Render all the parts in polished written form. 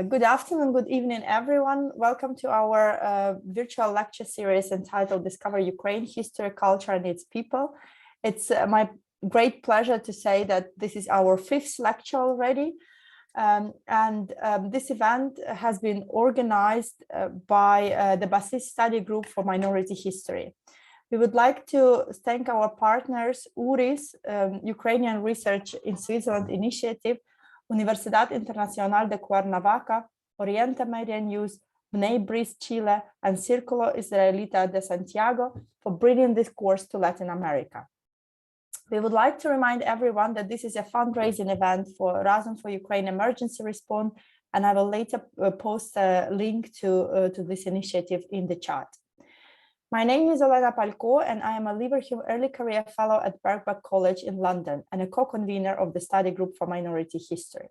Good afternoon, good evening, everyone. Welcome to our virtual lecture series entitled Discover Ukraine, History, Culture and Its People. It's my great pleasure to say that this is our 5th lecture already. This event has been organized by the Basis Study Group for Minority History. We would like to thank our partners, URIS, Ukrainian Research in Switzerland Initiative, Universidad Internacional de Cuernavaca, Oriente Media News, Bnei Bris Chile, and Círculo Israelita de Santiago for bringing this course to Latin America. We would like to remind everyone that this is a fundraising event for Razum for Ukraine Emergency Response, and I will later post a link to this initiative in the chat. My name is Olena Palko, and I am a Leverhulme Early Career Fellow at Baroque College in London and a co-convener of the Study Group for Minority History.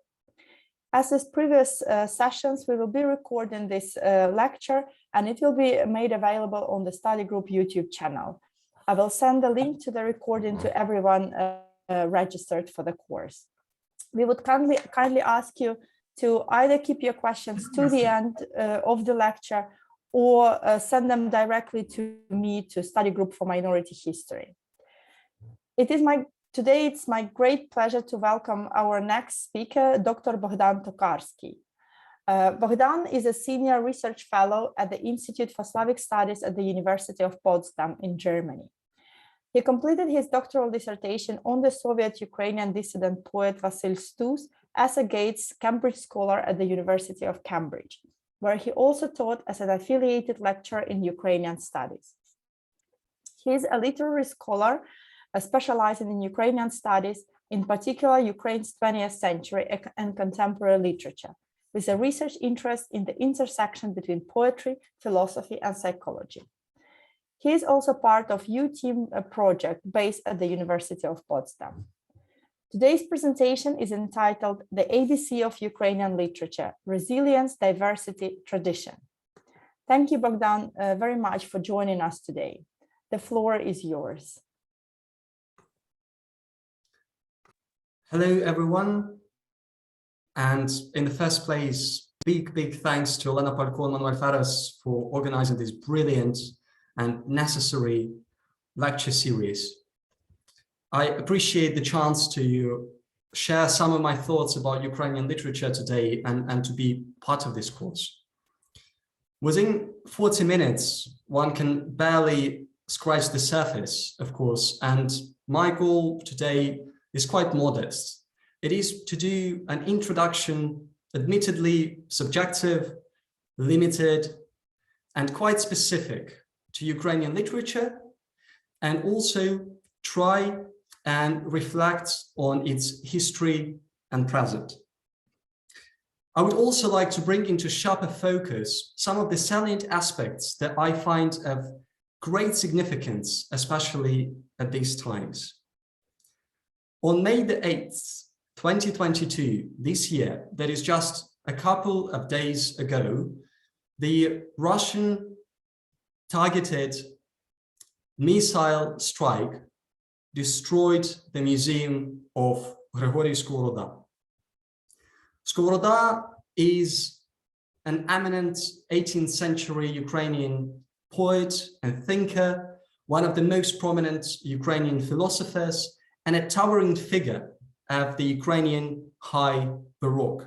As with previous sessions, we will be recording this lecture, and it will be made available on the Study Group YouTube channel. I will send the link to the recording to everyone registered for the course. We would kindly ask you to either keep your questions to the end of the lecture or send them directly to me, to Study Group for Minority History. Today it's my great pleasure to welcome our next speaker, Dr. Bohdan Tokarsky. Bohdan is a senior research fellow at the Institute for Slavic Studies at the University of Potsdam in Germany. He completed his doctoral dissertation on the Soviet Ukrainian dissident poet Vasil Stus as a Gates Cambridge Scholar at the University of Cambridge, where he also taught as an affiliated lecturer in Ukrainian studies. He is a literary scholar specializing in Ukrainian studies, in particular Ukraine's 20th century and contemporary literature, with a research interest in the intersection between poetry, philosophy, and psychology. He is also part of U-Team project based at the University of Potsdam. Today's presentation is entitled The Adc of Ukrainian Literature, Resilience, Diversity, Tradition. Thank you, Bogdan, very much for joining us today. The floor is yours. Hello, everyone. And in the first place, big thanks to Olena Palko and Manuel Faras for organizing this brilliant and necessary lecture series. I appreciate the chance to share some of my thoughts about Ukrainian literature today and to be part of this course. Within 40 minutes, one can barely scratch the surface, of course, and my goal today is quite modest. It is to do an introduction, admittedly subjective, limited, and quite specific to Ukrainian literature, and also try and reflect on its history and present. I would also like to bring into sharper focus some of the salient aspects that I find of great significance, especially at these times. On May the 8th, 2022, this year, that is just a couple of days ago, the Russian targeted missile strike destroyed the museum of Grigory Skovoroda. Skovoroda is an eminent 18th century Ukrainian poet and thinker, one of the most prominent Ukrainian philosophers, and a towering figure of the Ukrainian High Baroque.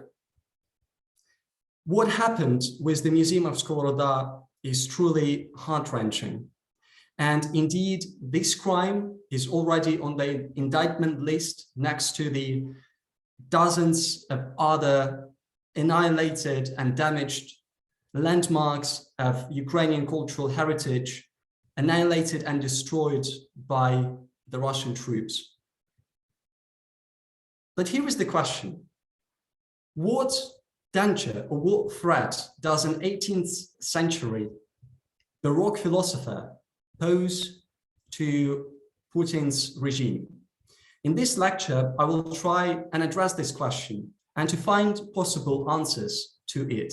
What happened with the Museum of Skovoroda is truly heart-wrenching. And indeed, this crime is already on the indictment list next to the dozens of other annihilated and damaged landmarks of Ukrainian cultural heritage, annihilated and destroyed by the Russian troops. But here is the question: what danger or what threat does an 18th century Baroque philosopher pose to Putin's regime? In this lecture, I will try and address this question and to find possible answers to it.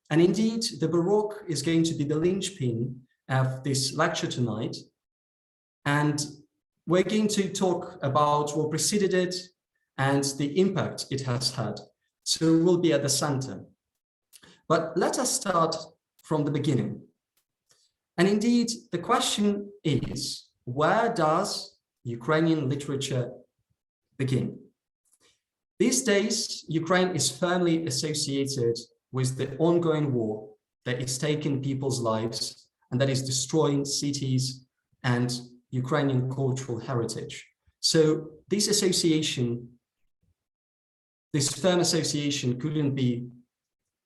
And indeed, the Baroque is going to be the linchpin of this lecture tonight. And we're going to talk about what preceded it and the impact it has had. So it will be at the center. But let us start from the beginning. And indeed, the question is, where does Ukrainian literature begin? These days, Ukraine is firmly associated with the ongoing war that is taking people's lives and that is destroying cities and Ukrainian cultural heritage. So this association, this firm association couldn't be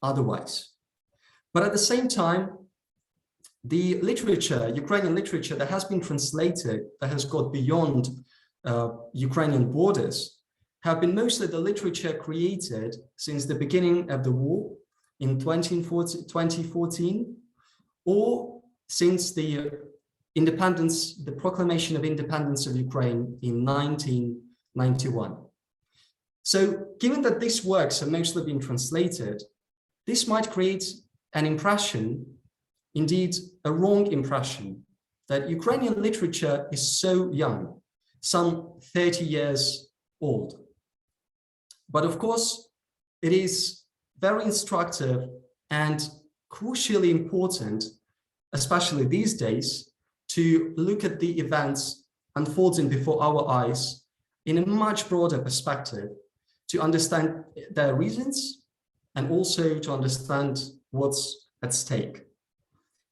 otherwise. But at the same time, the literature, Ukrainian literature that has been translated, that has got beyond Ukrainian borders, have been mostly the literature created since the beginning of the war in 2014, or since the independence, the proclamation of independence of Ukraine in 1991. So given that these works have mostly been translated, this might create an impression, indeed a wrong impression, that Ukrainian literature is so young, some 30 years old. But of course, it is very instructive and crucially important, especially these days, to look at the events unfolding before our eyes in a much broader perspective, to understand their reasons and also to understand what's at stake.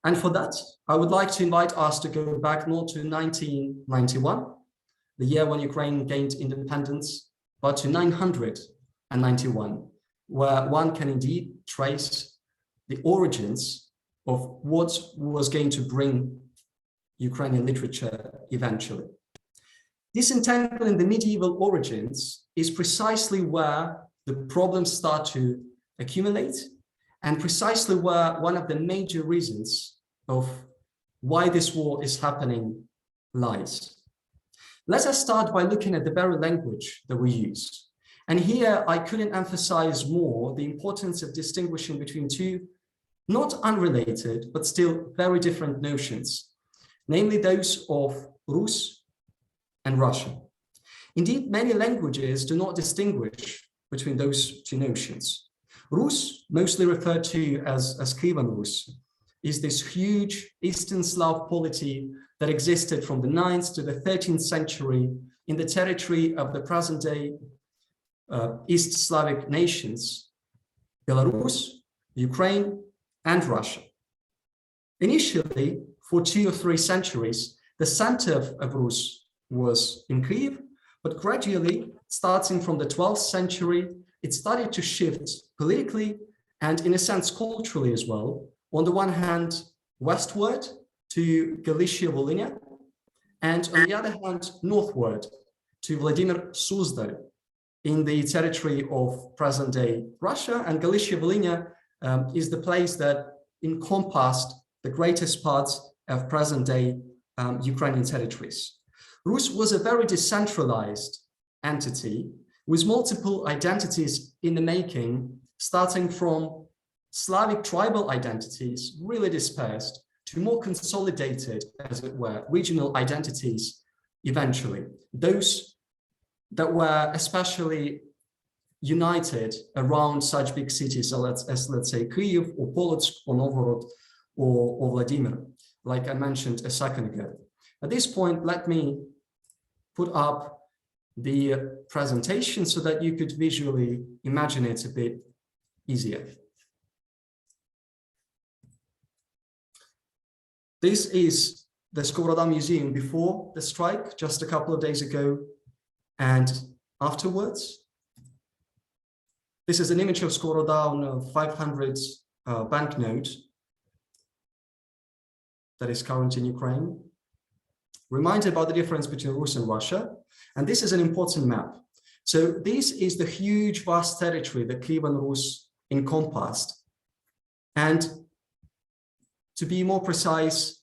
And for that, I would like to invite us to go back not to 1991, the year when Ukraine gained independence, but to 991, where one can indeed trace the origins of what was going to bring Ukrainian literature eventually. Disentangling the medieval origins is precisely where the problems start to accumulate, and precisely where one of the major reasons of why this war is happening lies. Let us start by looking at the very language that we use. And here I couldn't emphasize more the importance of distinguishing between two not unrelated, but still very different notions, namely those of Rus and Russian. Indeed, many languages do not distinguish between those two notions. Rus, mostly referred to as Kievan Rus, is this huge Eastern Slav polity that existed from the 9th to the 13th century in the territory of the present-day East Slavic nations, Belarus, Ukraine, and Russia. Initially, for 2 or 3 centuries, the center of Rus was in Kyiv, but gradually, starting from the 12th century, it started to shift politically and in a sense culturally as well. On the one hand, westward to Galicia-Volhynia, and on the other hand, northward to Vladimir Suzdal in the territory of present-day Russia. And Galicia-Volhynia is the place that encompassed the greatest parts of present-day Ukrainian territories. Rus was a very decentralized entity with multiple identities in the making, starting from Slavic tribal identities, really dispersed, to more consolidated, as it were, regional identities eventually. Those that were especially united around such big cities as let's say, Kyiv or Polotsk or Novgorod or Vladimir, like I mentioned a second ago. At this point, let me put up the presentation so that you could visually imagine it a bit easier. This is the Skovoroda Museum before the strike, just a couple of days ago, and afterwards. This is an image of Skovoroda on a 500 banknote that is current in Ukraine. Reminded about the difference between Rus and Russia. And this is an important map. So this is the huge, vast territory that Kievan Rus encompassed. And to be more precise,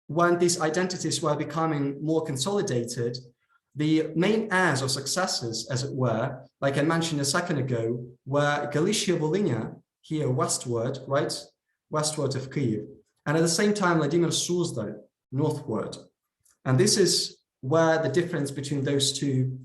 when these identities were becoming more consolidated, the main heirs or successors, as it were, like I mentioned a second ago, were Galicia-Volhynia, here westward, right? Westward of Kyiv. And at the same time, Vladimir Suzdal, northward. And this is where the difference between those two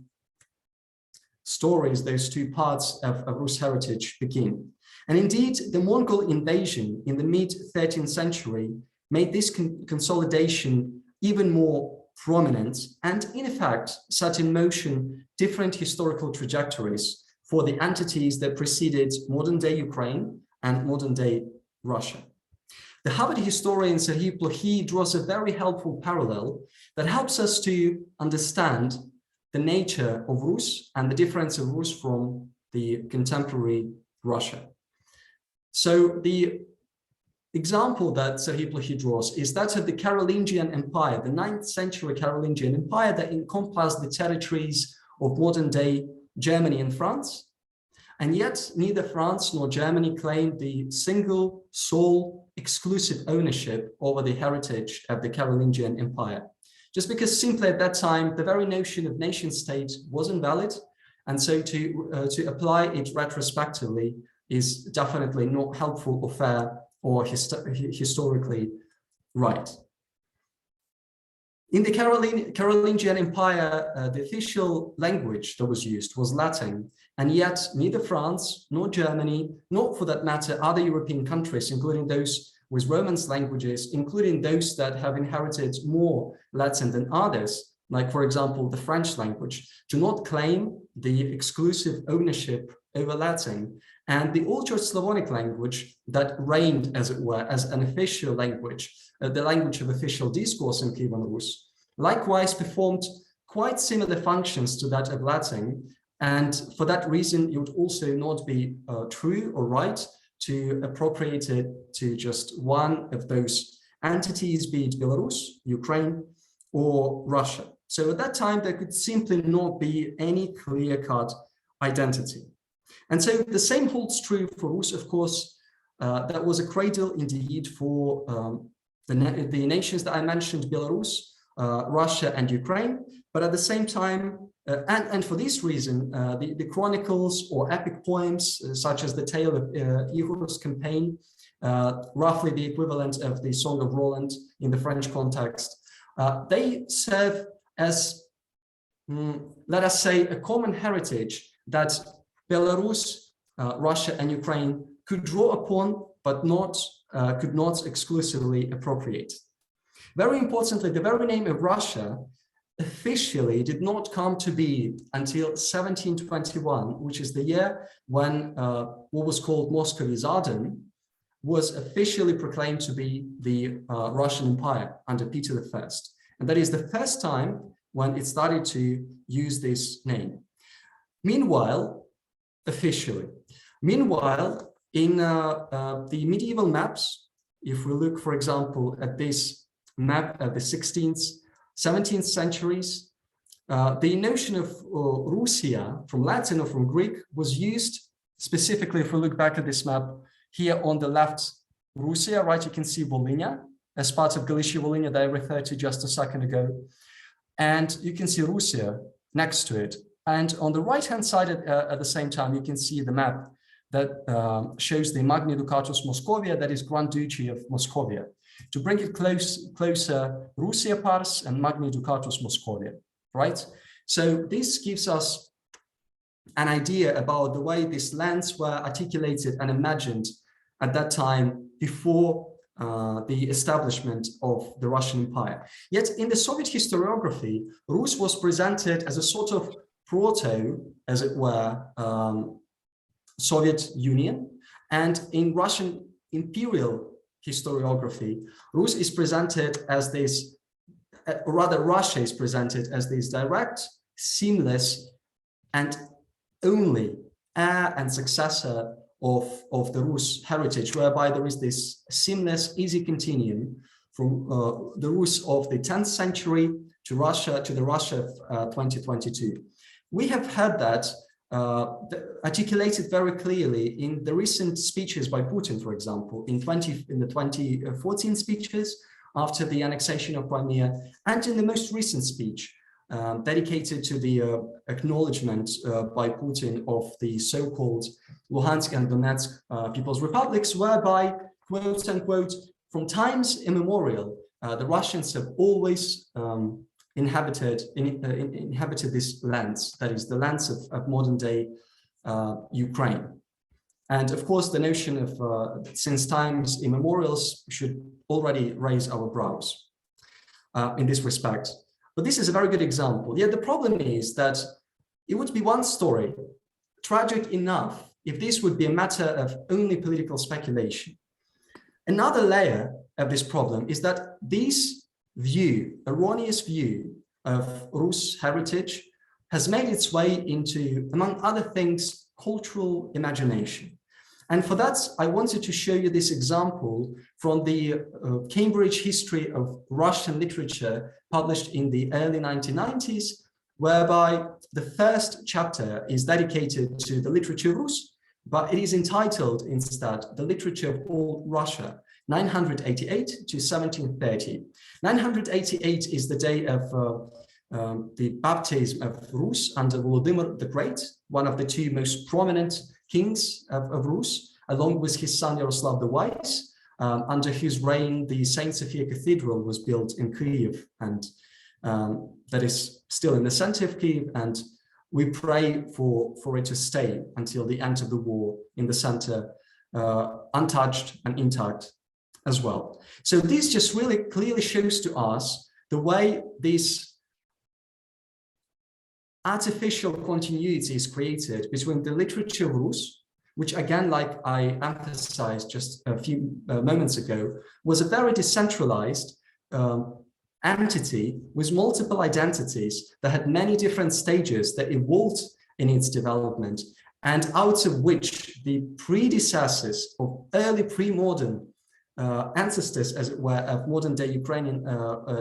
stories, those two parts of Rus heritage begin. And indeed, the Mongol invasion in the mid-13th century made this consolidation even more prominent and, in effect, set in motion different historical trajectories for the entities that preceded modern-day Ukraine and modern-day Russia. The Harvard historian Serhiy Plokhy draws a very helpful parallel that helps us to understand the nature of Rus and the difference of Rus from the contemporary Russia. So the example that Serhiy Plokhy draws is that of the Carolingian Empire, the 9th century Carolingian Empire that encompassed the territories of modern-day Germany and France. And yet neither France nor Germany claimed the single, sole, exclusive ownership over the heritage of the Carolingian Empire. Just because simply at that time, the very notion of nation state wasn't valid. And so to apply it retrospectively is definitely not helpful or fair or historically right. In the Carolingian Empire, the official language that was used was Latin, and yet neither France nor Germany, nor for that matter other European countries, including those with Romance languages, including those that have inherited more Latin than others, like for example the French language, do not claim the exclusive ownership over Latin. And the Old Church Slavonic language that reigned, as it were, as an official language, the language of official discourse in Kievan Rus, likewise performed quite similar functions to that of Latin. And for that reason, it would also not be true or right to appropriate it to just one of those entities, be it Belarus, Ukraine, or Russia. So at that time, there could simply not be any clear-cut identity. And so the same holds true for Rus, of course. That was a cradle indeed for the nations that I mentioned, Belarus, Russia, and Ukraine. But at the same time, and for this reason, the chronicles or epic poems, such as the tale of Ihor's campaign, roughly the equivalent of the Song of Roland in the French context, they serve as, let us say, a common heritage that Belarus, Russia, and Ukraine could draw upon, but could not exclusively appropriate. Very importantly, the very name of Russia officially did not come to be until 1721, which is the year when what was called Moscow-Zadern was officially proclaimed to be the Russian Empire under Peter I. And that is the first time when it started to use this name. Meanwhile, officially. Meanwhile, in the medieval maps, if we look, for example, at this map of the 16th, 17th centuries, the notion of Russia from Latin or from Greek was used specifically, if we look back at this map, here on the left, Russia, right, you can see Volhynia as part of Galicia-Volhynia that I referred to just a second ago. And you can see Russia next to it. And on the right-hand side at the same time, you can see the map that shows the Magni Ducatus Moscovia, that is Grand Duchy of Moscovia. To bring it closer, Russia Pars and Magni Ducatus Moscovia, right? So this gives us an idea about the way these lands were articulated and imagined at that time before the establishment of the Russian Empire. Yet in the Soviet historiography, Rus was presented as a sort of proto, as it were, Soviet Union. And in Russian imperial historiography, Rus is presented as this, or rather Russia is presented as this direct, seamless, and only heir and successor of the Rus heritage, whereby there is this seamless, easy continuum from the Rus of the 10th century to Russia, to the Russia of 2022. We have heard that articulated very clearly in the recent speeches by Putin, for example, in the 2014 speeches after the annexation of Crimea, and in the most recent speech dedicated to the acknowledgement by Putin of the so-called Luhansk and Donetsk People's Republics, whereby, quote unquote, from times immemorial, the Russians have always inhabited these lands, that is the lands of modern day Ukraine. And of course, the notion of since times immemorials should already raise our brows in this respect. But this is a very good example. Yet the problem is that it would be one story, tragic enough, if this would be a matter of only political speculation. Another layer of this problem is that this view, erroneous view of Rus heritage, has made its way into, among other things, cultural imagination. And for that, I wanted to show you this example from the Cambridge History of Russian Literature, published in the early 1990s, whereby the first chapter is dedicated to the literature of Rus, but it is entitled instead The Literature of Old Russia, 988 to 1730. 988 is the day of the baptism of Rus under Volodymyr the Great, one of the two most prominent kings of Rus, along with his son Yaroslav the Wise, under whose reign the Saint Sophia Cathedral was built in Kyiv, and that is still in the center of Kyiv, and we pray for it to stay until the end of the war in the center, untouched and intact as well. So this just really clearly shows to us the way this artificial continuity is created between the literature of Rus, which again, like I emphasized just a few moments ago, was a very decentralized entity with multiple identities that had many different stages that evolved in its development, and out of which the predecessors of early pre-modern ancestors, as it were, of modern-day Ukrainian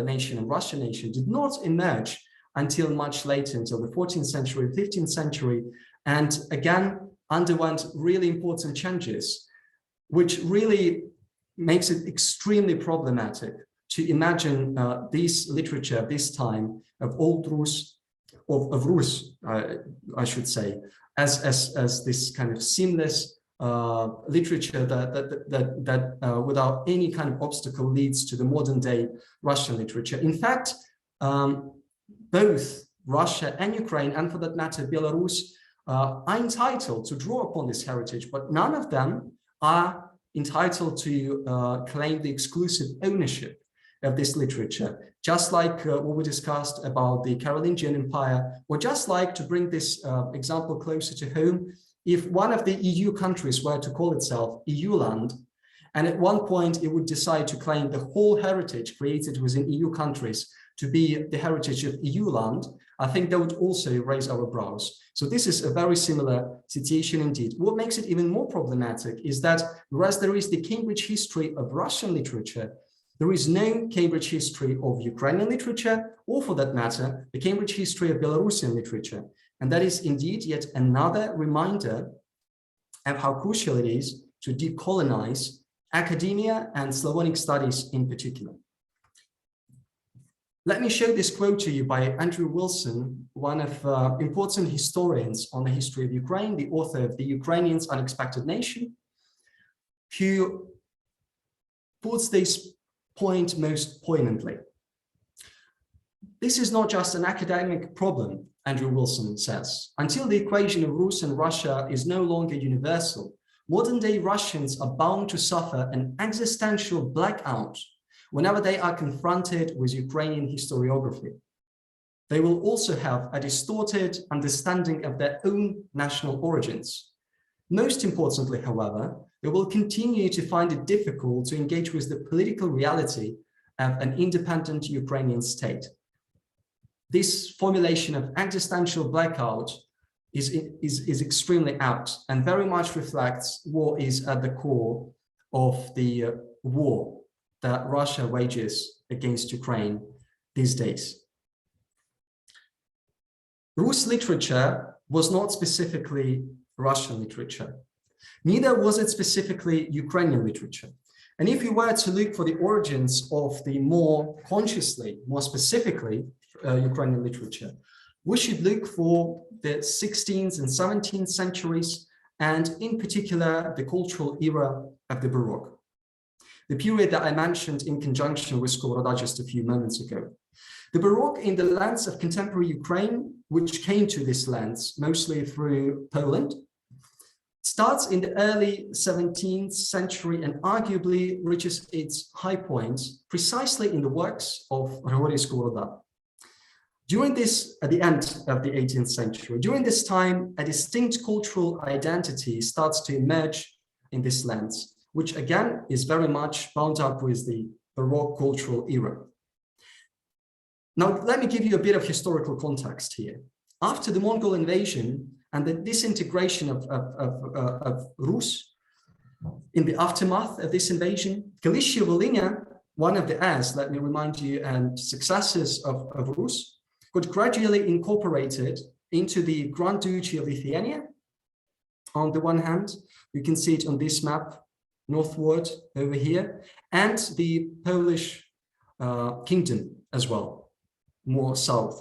nation and Russian nation did not emerge until much later, until the 14th century, 15th century, and again underwent really important changes, which really makes it extremely problematic to imagine this literature, this time of old Rus, of Rus, I should say, as this kind of seamless literature that without any kind of obstacle leads to the modern day Russian literature. In fact, both Russia and Ukraine, and for that matter, Belarus, are entitled to draw upon this heritage, but none of them are entitled to claim the exclusive ownership of this literature, just like what we discussed about the Carolingian Empire, or just like, to bring this example closer to home, if one of the EU countries were to call itself EU land, and at one point it would decide to claim the whole heritage created within EU countries to be the heritage of EU land, I think that would also raise our brows. So this is a very similar situation indeed. What makes it even more problematic is that whereas there is the Cambridge history of Russian literature, there is no Cambridge history of Ukrainian literature, or for that matter, the Cambridge history of Belarusian literature. And that is indeed yet another reminder of how crucial it is to decolonize academia and Slavonic studies in particular. Let me show this quote to you by Andrew Wilson, one of important historians on the history of Ukraine, the author of The Ukrainians' Unexpected Nation, who puts this point most poignantly. This is not just an academic problem, Andrew Wilson says. Until the equation of Rus and Russia is no longer universal, modern-day Russians are bound to suffer an existential blackout whenever they are confronted with Ukrainian historiography. They will also have a distorted understanding of their own national origins. Most importantly, however, they will continue to find it difficult to engage with the political reality of an independent Ukrainian state. This formulation of existential blackout is extremely apt and very much reflects what is at the core of the war that Russia wages against Ukraine these days. Rus literature was not specifically Russian literature. Neither was it specifically Ukrainian literature. And if you were to look for the origins of the more consciously, more specifically Ukrainian literature, we should look for the 16th and 17th centuries, and in particular, the cultural era of the Baroque, the period that I mentioned in conjunction with Skovoroda just a few moments ago. The Baroque in the lens of contemporary Ukraine, which came to this lens mostly through Poland, starts in the early 17th century and arguably reaches its high point precisely in the works of Hrigorij Skovoroda. During this, at the end of the 18th century, during this time, a distinct cultural identity starts to emerge in this lands, which again is very much bound up with the Baroque cultural era. Now, let me give you a bit of historical context here. After the Mongol invasion and the disintegration of Rus, in the aftermath of this invasion, Galicia-Volhynia, one of the heirs, let me remind you, and successors of Rus, got gradually incorporated into the Grand Duchy of Lithuania. On the one hand, you can see it on this map, northward over here, and the Polish kingdom as well, more south,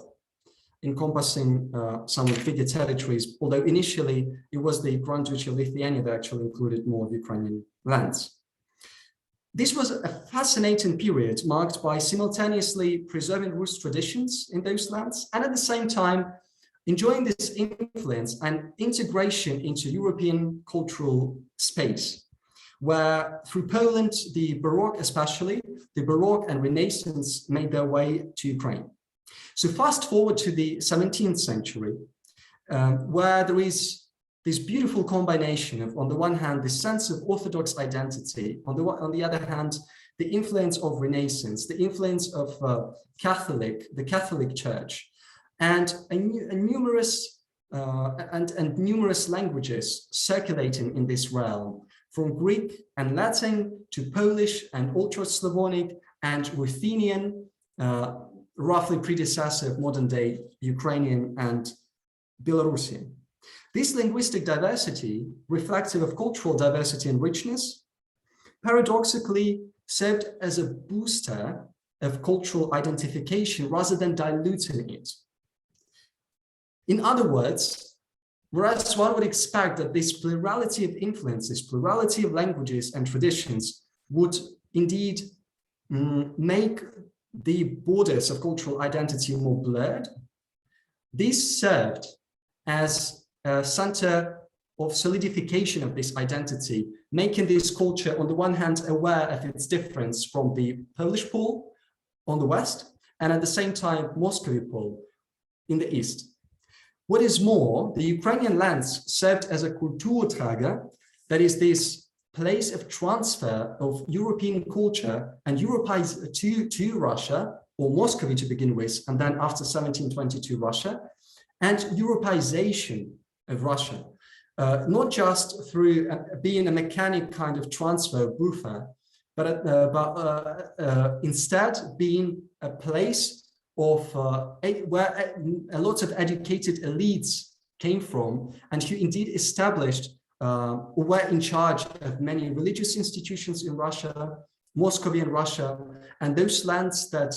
encompassing some of the bigger territories, although initially it was the Grand Duchy of Lithuania that actually included more of Ukrainian lands. This was a fascinating period marked by simultaneously preserving Rus traditions in those lands and at the same time enjoying this influence and integration into European cultural space, where through Poland, the Baroque especially, the Baroque and Renaissance made their way to Ukraine. So fast forward to the 17th century, where there is this beautiful combination of, on the one hand, the sense of Orthodox identity, on the other hand, the influence of Renaissance, the influence of the Catholic Church, and numerous languages circulating in this realm, from Greek and Latin to Polish and Ultra-Slavonic and Ruthenian, roughly predecessor of modern-day Ukrainian and Belarusian. This linguistic diversity, reflective of cultural diversity and richness, paradoxically served as a booster of cultural identification rather than diluting it. In other words, whereas one would expect that this plurality of influences, plurality of languages and traditions would indeed make the borders of cultural identity more blurred, this served as a center of solidification of this identity, making this culture on the one hand aware of its difference from the Polish Pole on the west, and at the same time Muscovy Pole in the east. What is more, the Ukrainian lands served as a Kulturträger, that is this place of transfer of European culture and Europeize to Russia, or Muscovy to begin with, and then after 1722 Russia, and Europeization of Russia, not just through being a mechanic kind of transfer buffer, but instead being a place of where a lot of educated elites came from, and who indeed established or were in charge of many religious institutions in Russia, Muscovy and Russia, and those lands that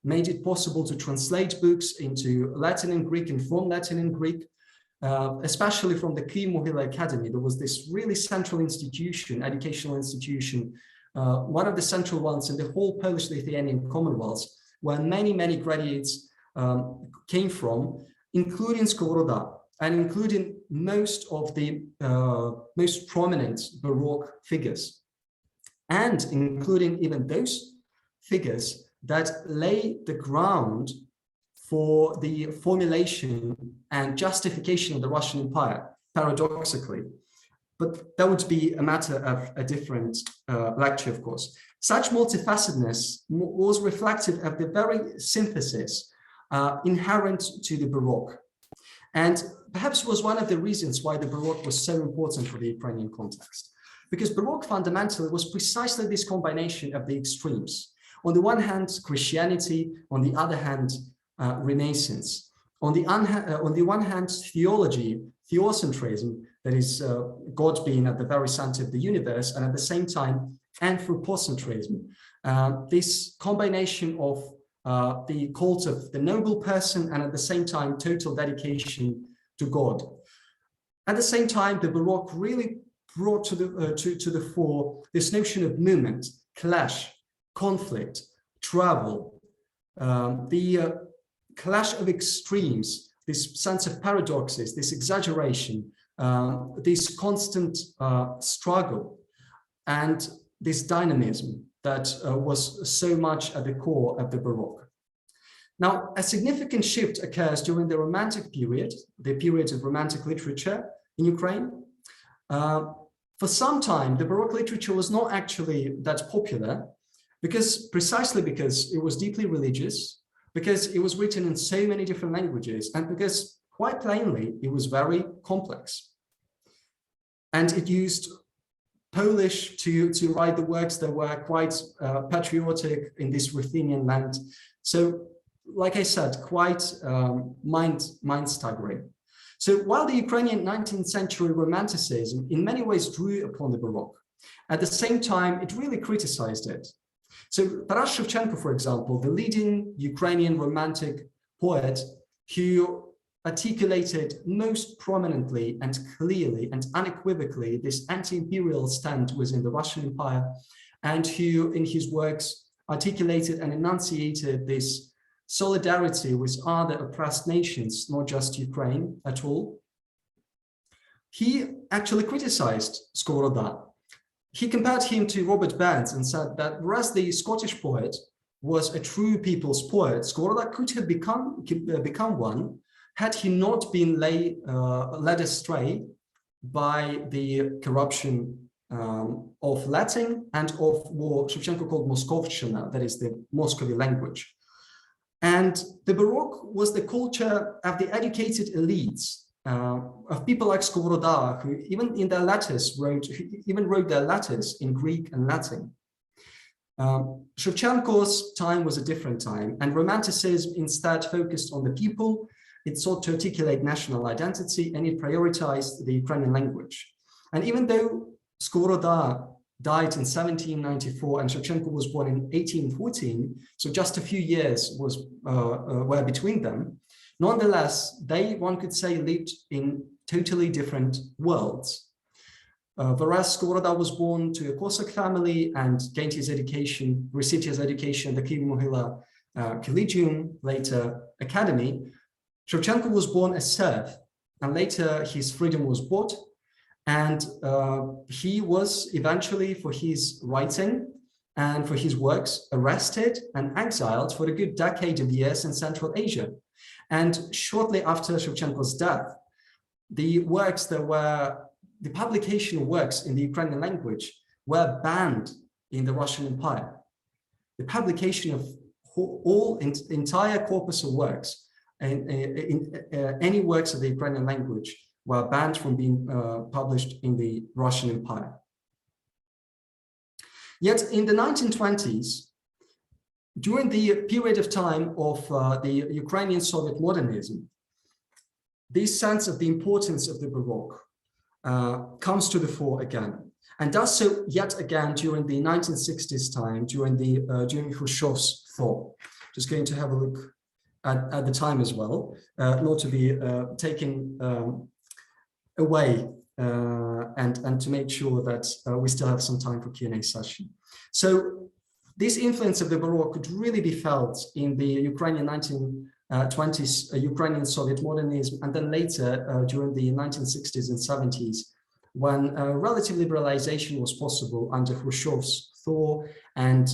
made it possible to translate books into Latin and Greek and from Latin and Greek, especially from the Kyiv-Mohyla Academy. There was this really central institution, educational institution, one of the central ones in the whole Polish-Lithuanian Commonwealth, where many graduates came from, including Skovoroda, and including most of the most prominent Baroque figures, and including even those figures that lay the ground for the formulation and justification of the Russian Empire, paradoxically. But that would be a matter of a different lecture, of course. Such multifacetedness was reflective of the very synthesis inherent to the Baroque, and perhaps was one of the reasons why the Baroque was so important for the Ukrainian context. Because Baroque fundamentally was precisely this combination of the extremes. On the one hand, Christianity, on the other hand, Renaissance. On the one hand, theology, theocentrism, that is God being at the very center of the universe, and at the same time, anthropocentrism. This combination of the cult of the noble person and at the same time, total dedication to God. At the same time, the Baroque really brought to the fore this notion of movement, clash, conflict, travel, the clash of extremes, this sense of paradoxes, this exaggeration, this constant struggle and this dynamism that was so much at the core of the Baroque. Now, a significant shift occurs during the Romantic period, the period of Romantic literature in Ukraine. For some time, the Baroque literature was not actually that popular precisely because it was deeply religious, because it was written in so many different languages, and because quite plainly, it was very complex. And it used Polish to write the works that were quite patriotic in this Ruthenian land. So, like I said, quite mind-staggering. So while the Ukrainian 19th century Romanticism in many ways drew upon the Baroque, at the same time, it really criticized it. So Taras Shevchenko, for example, the leading Ukrainian Romantic poet who articulated most prominently and clearly and unequivocally this anti-imperial stand within the Russian Empire, and who in his works articulated and enunciated this solidarity with other oppressed nations, not just Ukraine at all. He actually criticized Skovoroda. He compared him to Robert Burns and said that whereas the Scottish poet was a true people's poet, Skovoroda could have become one had he not been led astray by the corruption of Latin and of what Shevchenko called Moskovщина, that is the Muscovy language. And the Baroque was the culture of the educated elites, of people like Skovoroda, who even in their letters wrote their letters in Greek and Latin. Shevchenko's time was a different time, and Romanticism instead focused on the people. It sought to articulate national identity, and it prioritized the Ukrainian language. And even though Skovoroda died in 1794 and Shevchenko was born in 1814, so just a few years were between them, nonetheless, they, one could say, lived in totally different worlds. Whereas Skovoroda was born to a Cossack family and gained his education, received his education at the Kiev-Mohyla Collegium, later Academy, Shevchenko was born a serf, and later his freedom was bought, and he was eventually, for his writing and for his works, arrested and exiled for a good decade of years in Central Asia. And shortly after Shevchenko's death, the publication of works in the Ukrainian language were banned in the Russian Empire. The publication of entire corpus of works and any works of the Ukrainian language were banned from being published in the Russian Empire. Yet in the 1920s, during the period of time of the Ukrainian Soviet modernism, this sense of the importance of the Baroque comes to the fore again, and does so yet again during the 1960s time, during Khrushchev's thaw. Just going to have a look at the time as well, not to be taken away and to make sure that we still have some time for Q&A session. So this influence of the Baroque could really be felt in the Ukrainian 1920s Ukrainian Soviet modernism, and then later during the 1960s and 70s, when relative liberalization was possible under Khrushchev's thaw, and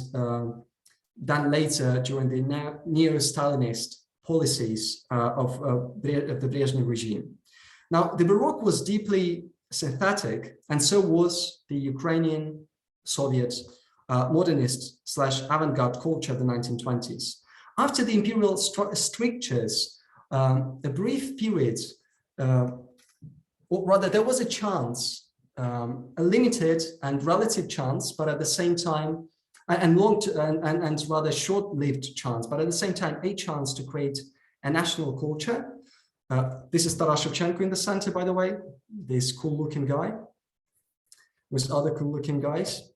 then later during the neo-Stalinist policies of the Brezhnev regime. Now, the Baroque was deeply synthetic, and so was the Ukrainian Soviet modernist / avant-garde culture of the 1920s. After the imperial strictures, a brief period, or rather there was a chance, a limited and relative chance, but at the same time, and rather short-lived chance, but at the same time, a chance to create a national culture. This is Taras Shevchenko in the center, by the way, this cool-looking guy with other cool-looking guys.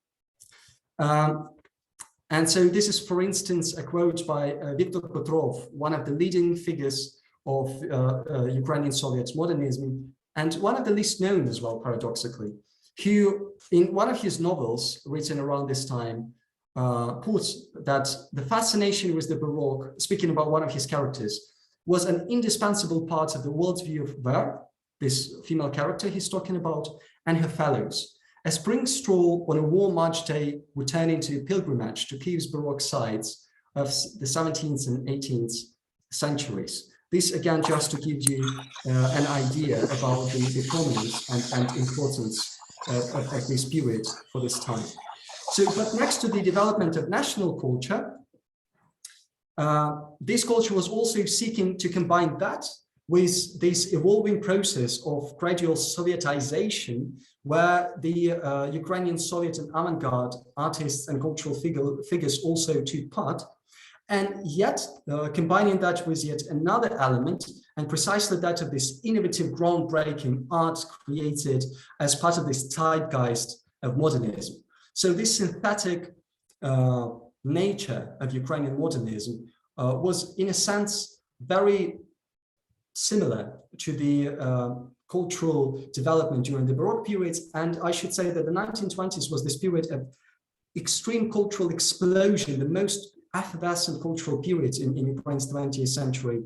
And so this is, for instance, a quote by Viktor Petrov, one of the leading figures of Ukrainian Soviet modernism, and one of the least known as well, paradoxically, who in one of his novels written around this time puts that the fascination with the Baroque, speaking about one of his characters, was an indispensable part of the worldview of Verbe, this female character he's talking about, and her fellows. A spring stroll on a warm March day, returning to pilgrimage to Kiev's Baroque sites of the 17th and 18th centuries. This, again, just to give you an idea about the prominence and importance of this period for this time. So, but next to the development of national culture, this culture was also seeking to combine that with this evolving process of gradual Sovietization, where the Ukrainian Soviet and avant-garde artists and cultural figures also took part, and yet combining that with yet another element, and precisely that of this innovative, groundbreaking art created as part of this zeitgeist of modernism. So this synthetic nature of Ukrainian modernism was, in a sense, very similar to the cultural development during the Baroque periods. And I should say that the 1920s was this period of extreme cultural explosion, the most effervescent cultural period in Ukraine's 20th century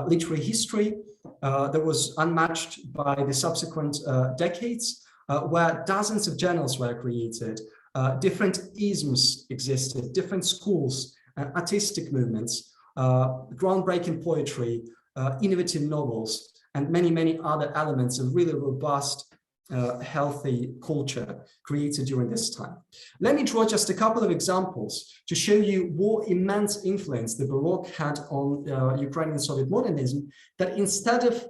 literary history that was unmatched by the subsequent decades, where dozens of journals were created, different isms existed, different schools, artistic movements, groundbreaking poetry, innovative novels, and many, many other elements of really robust, healthy culture created during this time. Let me draw just a couple of examples to show you what immense influence the Baroque had on Ukrainian Soviet modernism, that instead of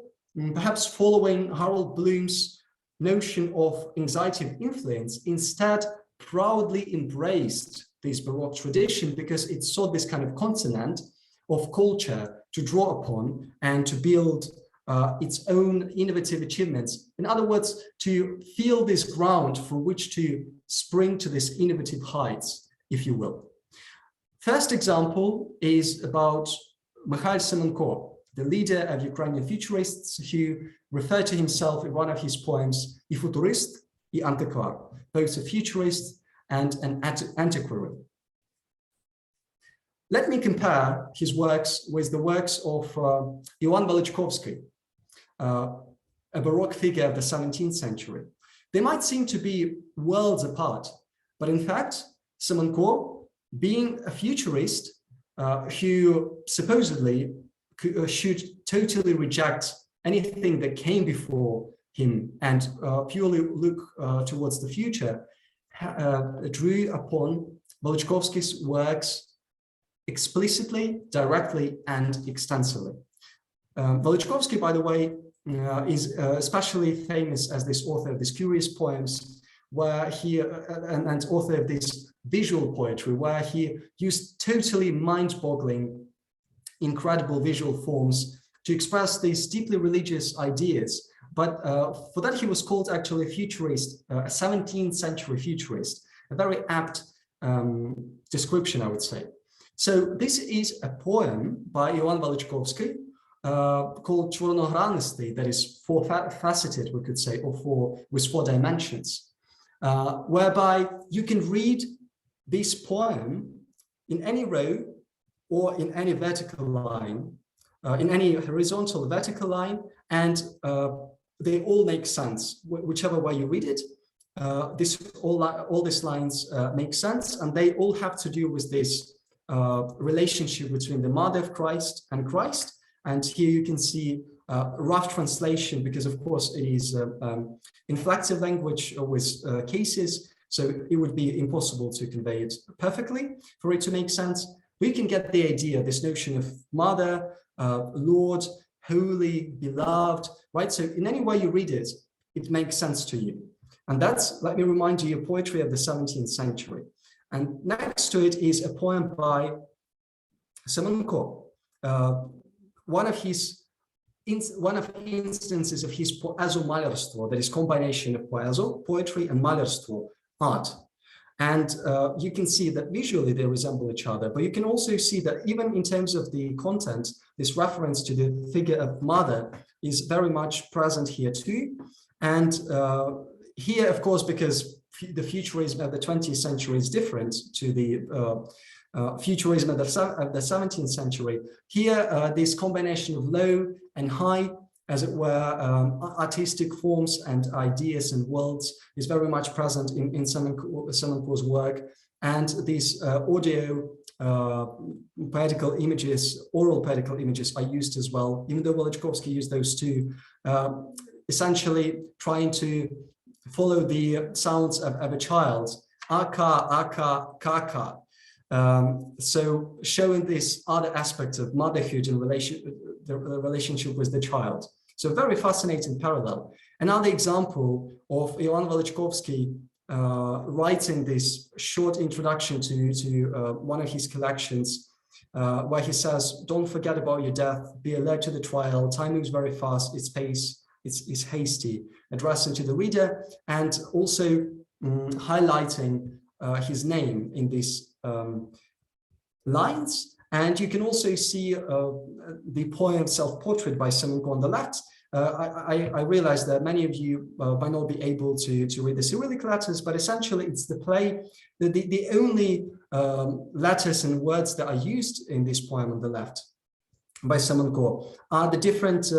perhaps following Harold Bloom's notion of anxiety of influence, instead proudly embraced this Baroque tradition because it saw this kind of continent of culture to draw upon and to build its own innovative achievements. In other words, to feel this ground from which to spring to these innovative heights, if you will. First example is about Mikhail Semenko, the leader of Ukrainian futurists, who referred to himself in one of his poems, "I futurist, I antiquar," both a futurist and an antiquary. Let me compare his works with the works of Ivan Velichkovsky, a Baroque figure of the 17th century. They might seem to be worlds apart, but in fact, Semenko, being a futurist who supposedly should totally reject anything that came before him and purely look towards the future, drew upon Velichkovsky's works explicitly, directly, and extensively. Velichkovsky, by the way, is especially famous as this author of these curious poems, where he and author of this visual poetry, where he used totally mind-boggling, incredible visual forms to express these deeply religious ideas. But for that, he was called actually a futurist, a 17th century futurist, a very apt description, I would say. So this is a poem by Ivan Velichkovsky called Chornohranisty, that is four-faceted, we could say, or with four dimensions, whereby you can read this poem in any row or in any vertical line, in any horizontal or vertical line, and they all make sense, whichever way you read it. All these lines make sense, and they all have to do with this relationship between the mother of Christ and Christ. And here you can see rough translation, because of course it is inflective language with cases, so it would be impossible to convey it perfectly for it to make sense. But you can get the idea, this notion of mother, Lord, holy, beloved, right? So in any way you read it, it makes sense to you. And that's, let me remind you, poetry of the 17th century. And next to it is a poem by Semenko, one of instances of his poezo-malerstvo, that is combination of poezo, poetry, and malerstvo, art. And you can see that visually they resemble each other, but you can also see that even in terms of the content, this reference to the figure of mother is very much present here too. And here, of course, because the futurism of the 20th century is different to the futurism of the 17th century, here this combination of low and high as it were, artistic forms and ideas and worlds is very much present in Semenko's work. And these audio poetical images, oral poetical images are used as well, even though Velichkovsky used those too, essentially trying to follow the sounds of a child, aka, aka, kaka. So showing this other aspect of motherhood in the relationship with the child. So very fascinating parallel. Another example of Ivan Velichkovsky writing this short introduction to one of his collections, where he says, don't forget about your death, be alert to the trial, time moves very fast, its pace is hasty, addressing to the reader, and also highlighting his name in these lines. And you can also see the poem Self-Portrait by Semenko on the left. I realize that many of you might not be able to read the Cyrillic letters, but essentially it's the play, the only letters and words that are used in this poem on the left by Semenko are the different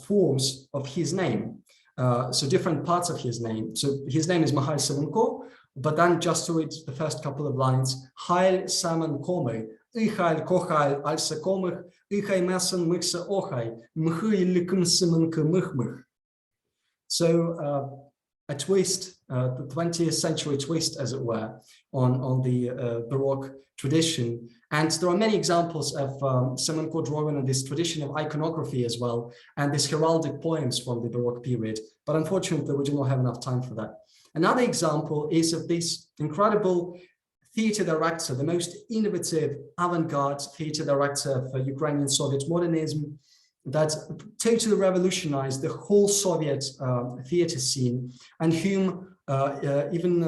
forms of his name. So different parts of his name. So his name is Mikhail Semenko, but then just to read the first couple of lines, Hail Semenkomy, Ichail Kochail Alsekomych, Ichai Messen Mixa Ochai, Mchui Likum Semenko Mchmch. So a twist, the 20th century twist, as it were, on the Baroque tradition. And there are many examples of Semenko drawing on this tradition of iconography as well, and these heraldic poems from the Baroque period. But unfortunately, we do not have enough time for that. Another example is of this incredible theater director, the most innovative avant-garde theater director of Ukrainian Soviet modernism, that totally revolutionized the whole Soviet theater scene, and whom even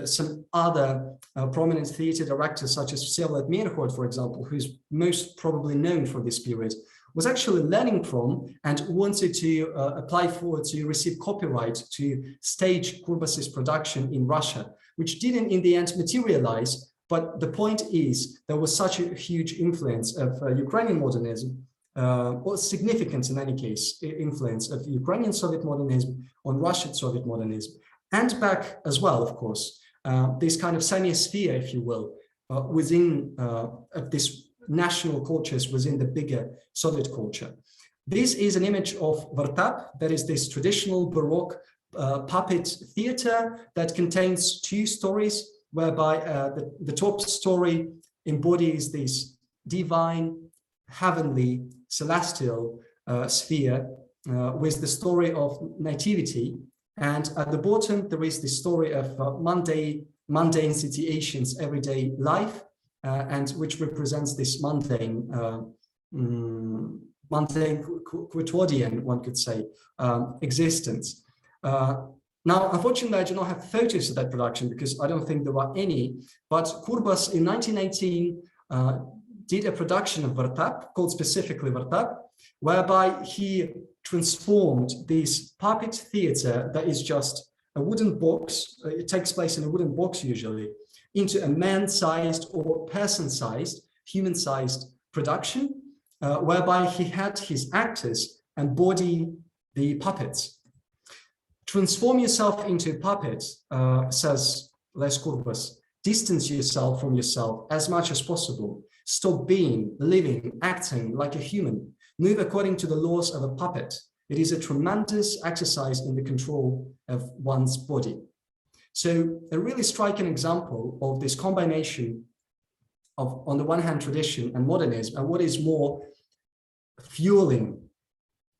some other prominent theater directors, such as Vsevolod Mierhod, for example, who's most probably known for this period, was actually learning from and wanted to apply for to receive copyright to stage Kurbas's production in Russia, which didn't in the end materialize. But the point is, there was such a huge influence of Ukrainian modernism, or significant in any case, influence of Ukrainian Soviet modernism on Russian Soviet modernism, and back as well, of course, this kind of semi-sphere, if you will, within this national cultures within the bigger Soviet culture. This is an image of Vartap, that is this traditional Baroque puppet theater that contains two stories, whereby the top story embodies this divine, heavenly, celestial sphere with the story of nativity, and at the bottom there is the story of mundane situations, everyday life, and which represents this mundane quotidian, one could say, existence. Now, unfortunately, I do not have photos of that production because I don't think there are any, but Kurbas in 1918 did a production of Vartap, called specifically Vartap, whereby he transformed this puppet theater that is just a wooden box, it takes place in a wooden box usually, into a man-sized or person-sized, human-sized production, whereby he had his actors embody the puppets. Transform yourself into a puppet, says Les Kurbas. Distance yourself from yourself as much as possible. Stop being, living, acting like a human. Move according to the laws of a puppet. It is a tremendous exercise in the control of one's body. So a really striking example of this combination of, on the one hand, tradition and modernism, and what is more fueling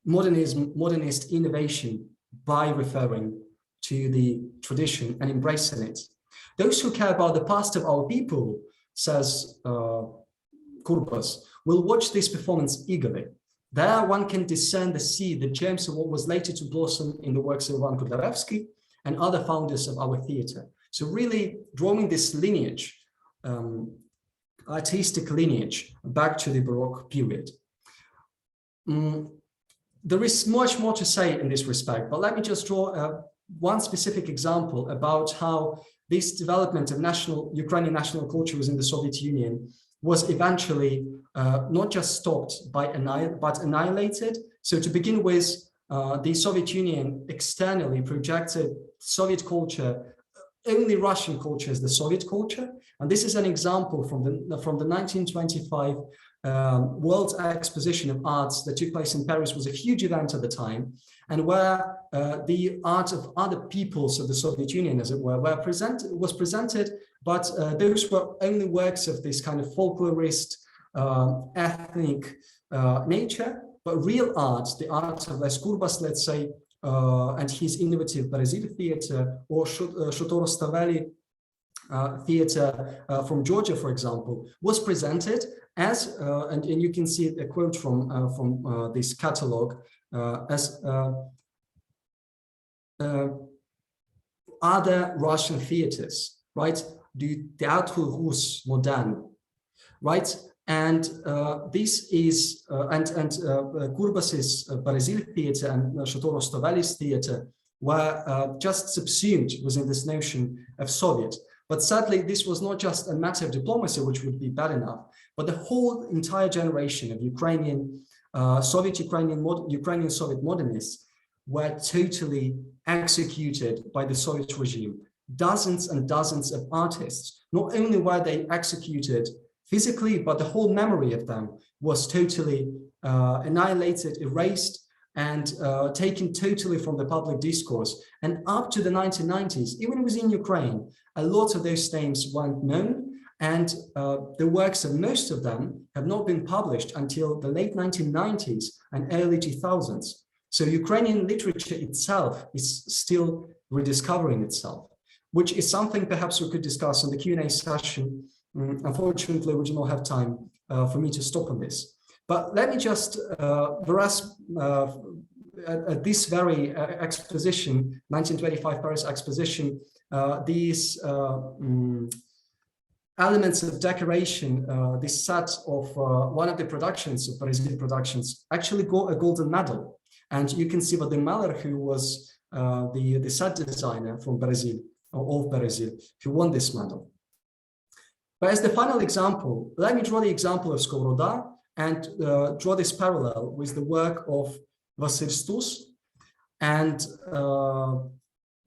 modernist innovation by referring to the tradition and embracing it. Those who care about the past of our people, says Kurbas, will watch this performance eagerly. There one can discern the seed, the germs of what was later to blossom in the works of Ivan Kudlarevsky and other founders of our theater. So really drawing this lineage, artistic lineage, back to the Baroque period. There is much more to say in this respect, but let me just draw one specific example about how this development of Ukrainian national culture within the Soviet Union was eventually not just stopped but annihilated. So to begin with, the Soviet Union externally projected Soviet culture, only Russian culture as the Soviet culture. And this is an example from the 1925 World Exposition of Arts that took place in Paris. Was a huge event at the time, and where the art of other peoples of the Soviet Union, as it were, was presented, but those were only works of this kind of folklorist, ethnic nature. But real art, the art of Les Kurbas, let's say, and his innovative Brazil theater, or Shotorostaveli theater from Georgia, for example, was presented as, and you can see a quote from this catalog, as other Russian theaters, right? Du Théâtre Russe moderne, right? And this is Kurbas's Brazil theater and Shotorostaveli's theater were just subsumed within this notion of Soviet. But sadly, this was not just a matter of diplomacy, which would be bad enough, but the whole entire generation of Ukrainian Soviet modernists were totally executed by the Soviet regime. Dozens and dozens of artists, not only were they executed physically, but the whole memory of them was totally annihilated, erased, and taken totally from the public discourse. And up to the 1990s, even within Ukraine, a lot of those names weren't known, and the works of most of them have not been published until the late 1990s and early 2000s. So Ukrainian literature itself is still rediscovering itself, which is something perhaps we could discuss in the Q&A session. Unfortunately, we do not have time for me to stop on this. But let me just, whereas at this very exposition, 1925 Paris exposition, these elements of decoration, this set of one of the productions of Brazil productions actually got a golden medal. And you can see Bohdan, who was the set designer from Brazil, or of Brazil, who won this medal. But as the final example, let me draw the example of Skovroda and draw this parallel with the work of Vasil Stus. And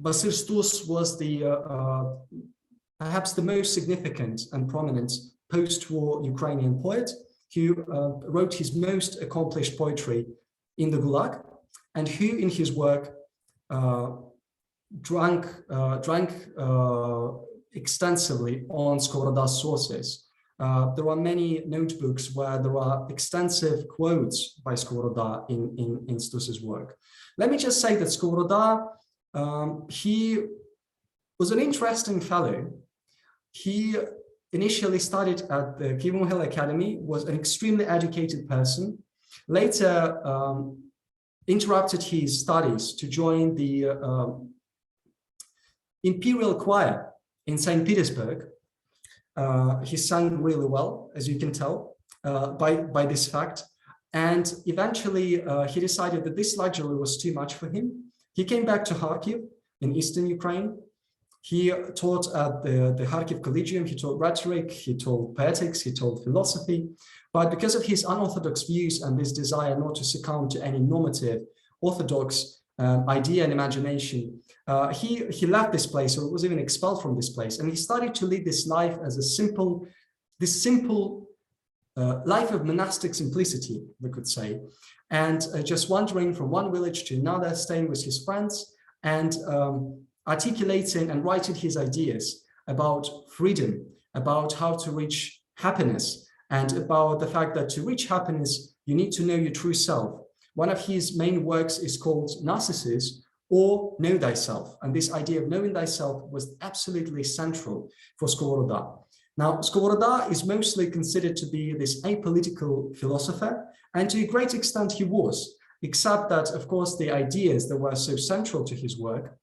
Vasil Stus was perhaps the most significant and prominent post-war Ukrainian poet who wrote his most accomplished poetry in the Gulag, and who in his work drank extensively on Skovroda's sources. There are many notebooks where there are extensive quotes by Skovroda in Stus's work. Let me just say that Skovroda, he was an interesting fellow. He initially studied at the Kiev Academy, was an extremely educated person, later interrupted his studies to join the Imperial Choir in St. Petersburg. He sang really well, as you can tell by this fact. And eventually he decided that this luxury was too much for him. He came back to Kharkiv in eastern Ukraine. He taught at the Kharkiv Collegium. He taught rhetoric, he taught poetics, he taught philosophy. But because of his unorthodox views and this desire not to succumb to any normative orthodox idea and imagination, he left this place, or was even expelled from this place, and he started to lead this life as a simple life of monastic simplicity, we could say, and just wandering from one village to another, staying with his friends, and articulating and writing his ideas about freedom, about how to reach happiness, and about the fact that to reach happiness, you need to know your true self. One of his main works is called Narcissus, or Know Thyself. And this idea of knowing thyself was absolutely central for Skovroda. Now, Skovroda is mostly considered to be this apolitical philosopher, and to a great extent he was, except that, of course, the ideas that were so central to his work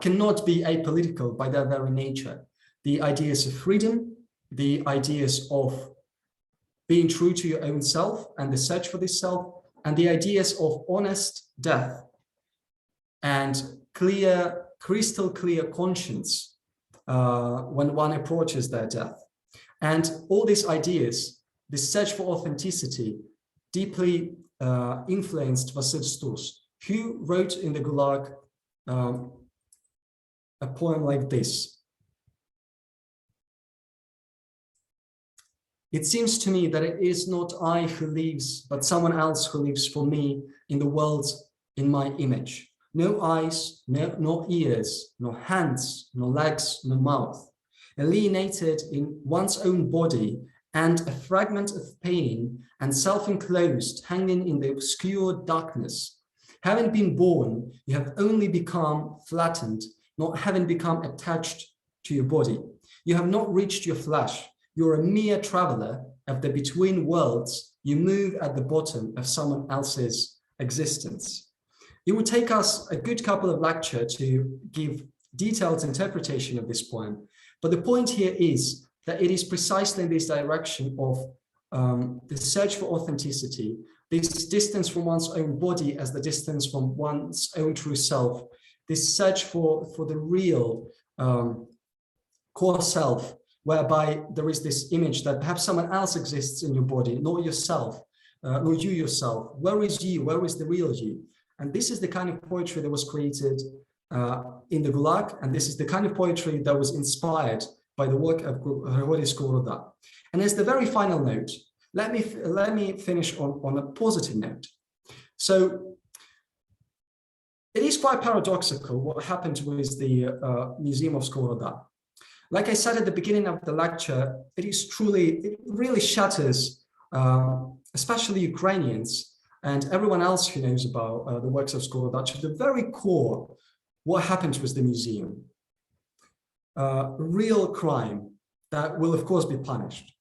cannot be apolitical by their very nature. The ideas of freedom, the ideas of being true to your own self and the search for this self, and the ideas of honest death and crystal clear conscience when one approaches their death. And all these ideas, this search for authenticity, deeply influenced Vasil Stus, who wrote in the Gulag a poem like this. It seems to me that it is not I who lives, but someone else who lives for me in the world in my image. No eyes, no ears, no hands, no legs, no mouth. Alienated in one's own body and a fragment of pain and self-enclosed, hanging in the obscure darkness. Having been born, you have only become flattened, not having become attached to your body. You have not reached your flesh. You're a mere traveler of the between worlds. You move at the bottom of someone else's existence. It would take us a good couple of lectures to give detailed interpretation of this poem, but the point here is that it is precisely in this direction of the search for authenticity, this distance from one's own body as the distance from one's own true self, this search for the real core self, whereby there is this image that perhaps someone else exists in your body, not yourself, nor you yourself. Where is you? Where is the real you? And this is the kind of poetry that was created in the Gulag, and this is the kind of poetry that was inspired by the work of Hrigorij Skovoroda. And as the very final note, let me finish on a positive note. So it is quite paradoxical what happened with the Museum of Skovoroda. Like I said at the beginning of the lecture, it really shatters, especially Ukrainians and everyone else who knows about the works of Skovoroda, to the very core. What happened with the museum? Real crime that will, of course, be punished.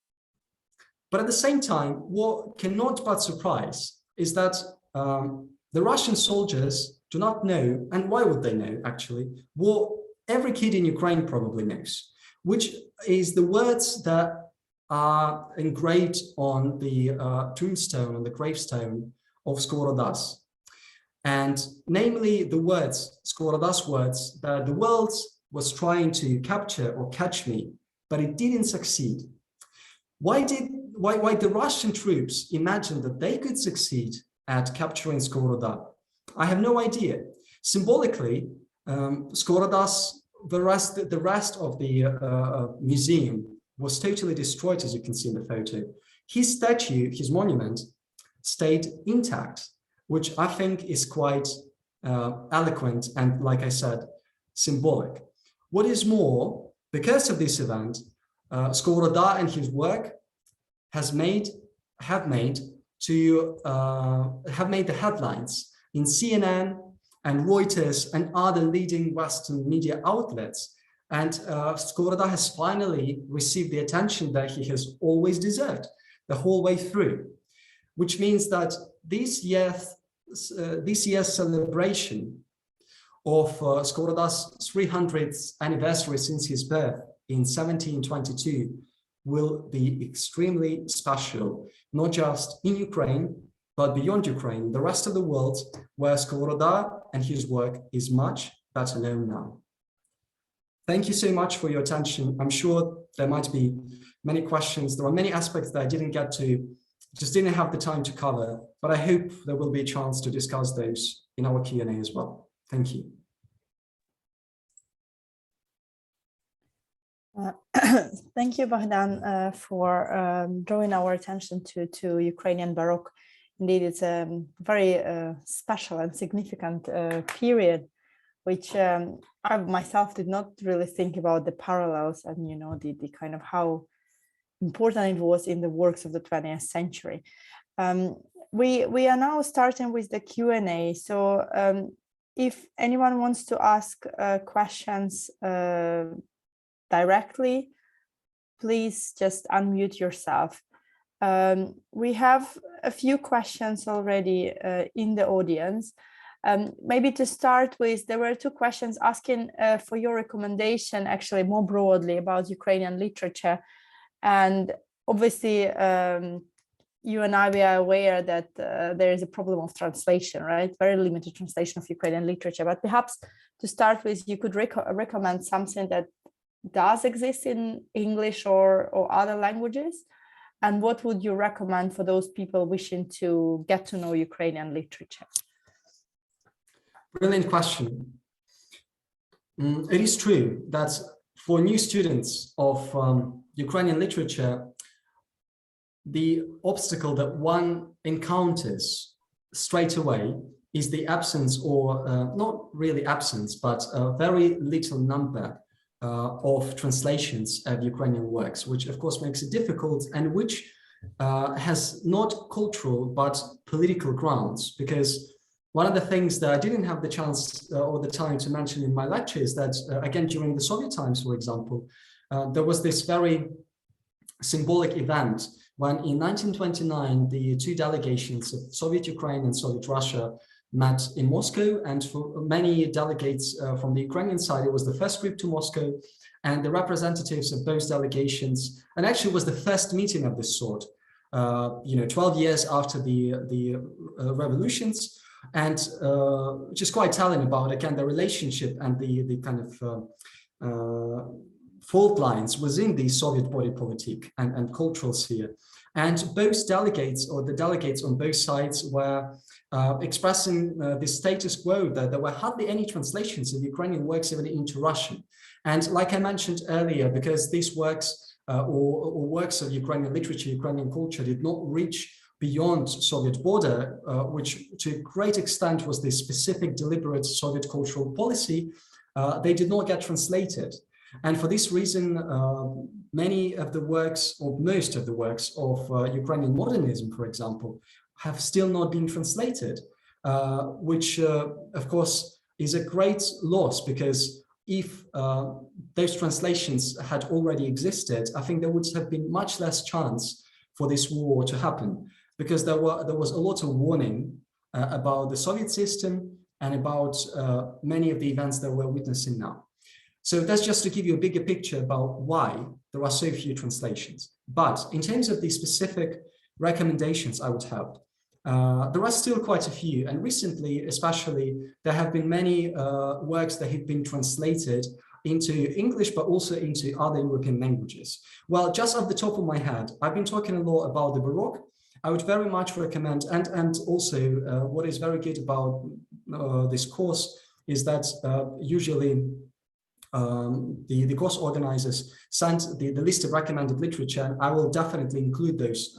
But at the same time, what cannot but surprise is that the Russian soldiers do not know, and why would they know, actually, what every kid in Ukraine probably knows, which is the words that are engraved on the tombstone, on the gravestone of Skovoroda's. And namely the words, Skovoroda's words, that the world was trying to capture or catch me, but it didn't succeed. Why the Russian troops imagined that they could succeed at capturing Skovoroda? I have no idea. Symbolically, Skovoroda's, the rest of the museum was totally destroyed, as you can see in the photo. His statue, his monument, stayed intact, which I think is quite eloquent and, like I said, symbolic. What is more, because of this event, Skovoroda and his work have made the headlines in CNN and Reuters and other leading Western media outlets. And Skovoroda has finally received the attention that he has always deserved the whole way through, which means that this year's celebration of Skovoroda's 300th anniversary since his birth in 1722 will be extremely special, not just in Ukraine, but beyond Ukraine, the rest of the world, where Skovoroda and his work is much better known now. Thank you so much for your attention. I'm sure there might be many questions. There are many aspects that I didn't get to, just didn't have the time to cover, but I hope there will be a chance to discuss those in our Q&A as well. Thank you. Thank you, Bohdan, for drawing our attention to Ukrainian Baroque. Indeed, it's a very special and significant period, which I myself did not really think about the parallels and, you know, the kind of how important it was in the works of the 20th century. We are now starting with the Q&A. So if anyone wants to ask questions directly, please just unmute yourself. We have a few questions already in the audience. Maybe to start with, there were two questions asking for your recommendation, actually more broadly, about Ukrainian literature. And obviously, you and I, we are aware that there is a problem of translation, right? Very limited translation of Ukrainian literature. But perhaps to start with, you could recommend something that does exist in English or other languages, And what would you recommend for those people wishing to get to know Ukrainian literature? Brilliant question. It is true that for new students of Ukrainian literature, the obstacle that one encounters straight away is the absence, or not really absence, but a very little number of translations of Ukrainian works, which of course makes it difficult, and which has not cultural but political grounds. Because one of the things that I didn't have the chance or the time to mention in my lecture is that, again, during the Soviet times, for example, there was this very symbolic event when in 1929, the two delegations of Soviet Ukraine and Soviet Russia met in Moscow, and for many delegates from the Ukrainian side, it was the first trip to Moscow, and the representatives of both delegations, and actually was the first meeting of this sort, 12 years after the revolutions, and which is quite telling about, again, the relationship and the kind of fault lines within the Soviet body politic and cultural sphere. And both delegates, or the delegates on both sides, were expressing the status quo, that there were hardly any translations of Ukrainian works even into Russian. And like I mentioned earlier, because these works or works of Ukrainian literature, Ukrainian culture did not reach beyond Soviet border, which to a great extent was the specific deliberate Soviet cultural policy, they did not get translated. And for this reason, many of the works, or most of the works of Ukrainian modernism, for example, have still not been translated, which of course is a great loss, because if those translations had already existed, I think there would have been much less chance for this war to happen, because there was a lot of warning about the Soviet system and about many of the events that we're witnessing now. So that's just to give you a bigger picture about why there are so few translations. But in terms of the specific recommendations I would have, there are still quite a few. And recently, especially, there have been many works that have been translated into English, but also into other European languages. Well, just off the top of my head, I've been talking a lot about the Baroque. I would very much recommend, and also what is very good about this course is that usually the course organizers sent the list of recommended literature, and I will definitely include those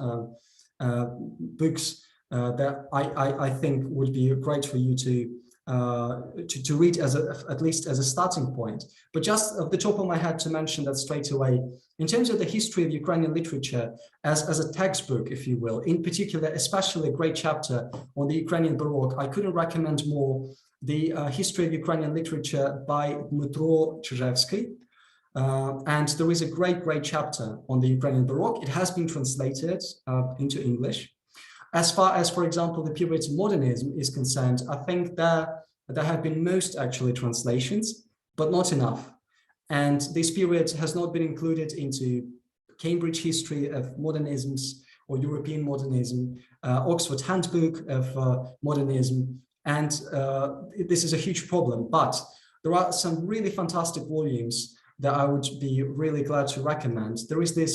books that I think would be great for you to read as at least as a starting point. But just off the top of my head to mention that straight away, in terms of the history of Ukrainian literature as a textbook, if you will, in particular, especially a great chapter on the Ukrainian Baroque, I couldn't recommend more the history of Ukrainian literature by Dmytro Chizhevsky. And there is a great chapter on the Ukrainian Baroque. It has been translated into English. As far as, for example, the period of modernism is concerned, I think there have been most actually translations, but not enough. And this period has not been included into Cambridge History of Modernisms or European Modernism, Oxford Handbook of Modernism. And this is a huge problem, but there are some really fantastic volumes that I would be really glad to recommend. There is this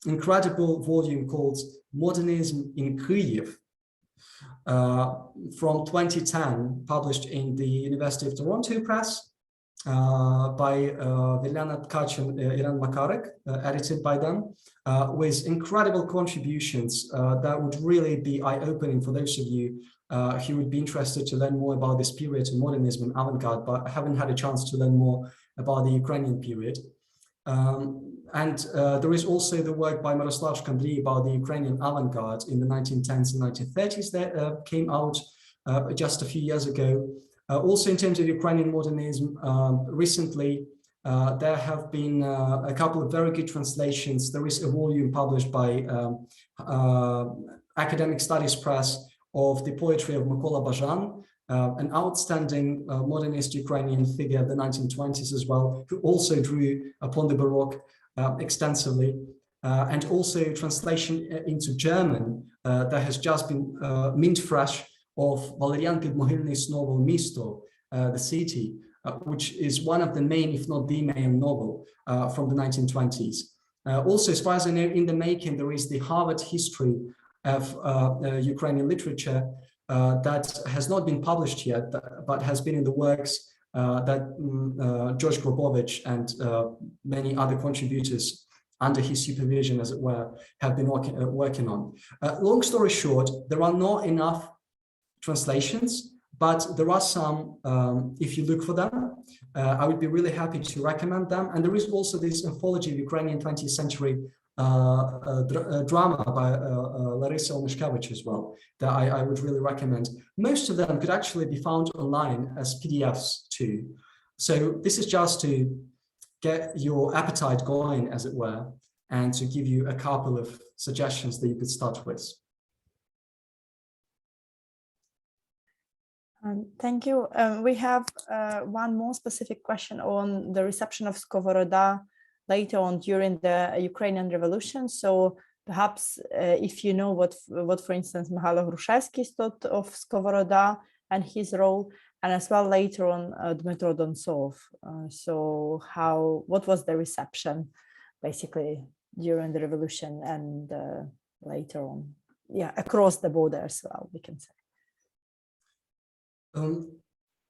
incredible volume called Modernism in Kyiv from 2010, published in the University of Toronto Press by Viljana Tkach and Iran Makarek, edited by them, with incredible contributions that would really be eye-opening for those of you who would be interested to learn more about this period of modernism and avant-garde, but haven't had a chance to learn more about the Ukrainian period. And there is also the work by Miroslav Shkandriy about the Ukrainian avant-garde in the 1910s and 1930s that came out just a few years ago. Also, in terms of Ukrainian modernism, recently there have been a couple of very good translations. There is a volume published by Academic Studies Press of the poetry of Mykola Bohdan, an outstanding modernist Ukrainian figure of the 1920s as well, who also drew upon the Baroque extensively, and also translation into German that has just been mint fresh of Valerian Podmohylny's novel Misto, the city, which is one of the main, if not the main novel from the 1920s. Also, as far as I know, in the making, there is the Harvard History of Ukrainian Literature that has not been published yet, but has been in the works that George Grobovich and many other contributors under his supervision, as it were, have been working on. Long story short, there are not enough translations, but there are some, if you look for them. I would be really happy to recommend them. And there is also this anthology of Ukrainian 20th century drama by Larissa Olmishkevich as well, that I would really recommend. Most of them could actually be found online as PDFs too. So this is just to get your appetite going, as it were, and to give you a couple of suggestions that you could start with. Thank you. We have one more specific question on the reception of Skovoroda later on during the Ukrainian Revolution. So perhaps if you know what for instance, Mihailo Hrushevsky thought of Skovoroda and his role, and as well later on Dmytro Dontsov. So what was the reception basically during the revolution and later on, yeah, across the border as well, we can say.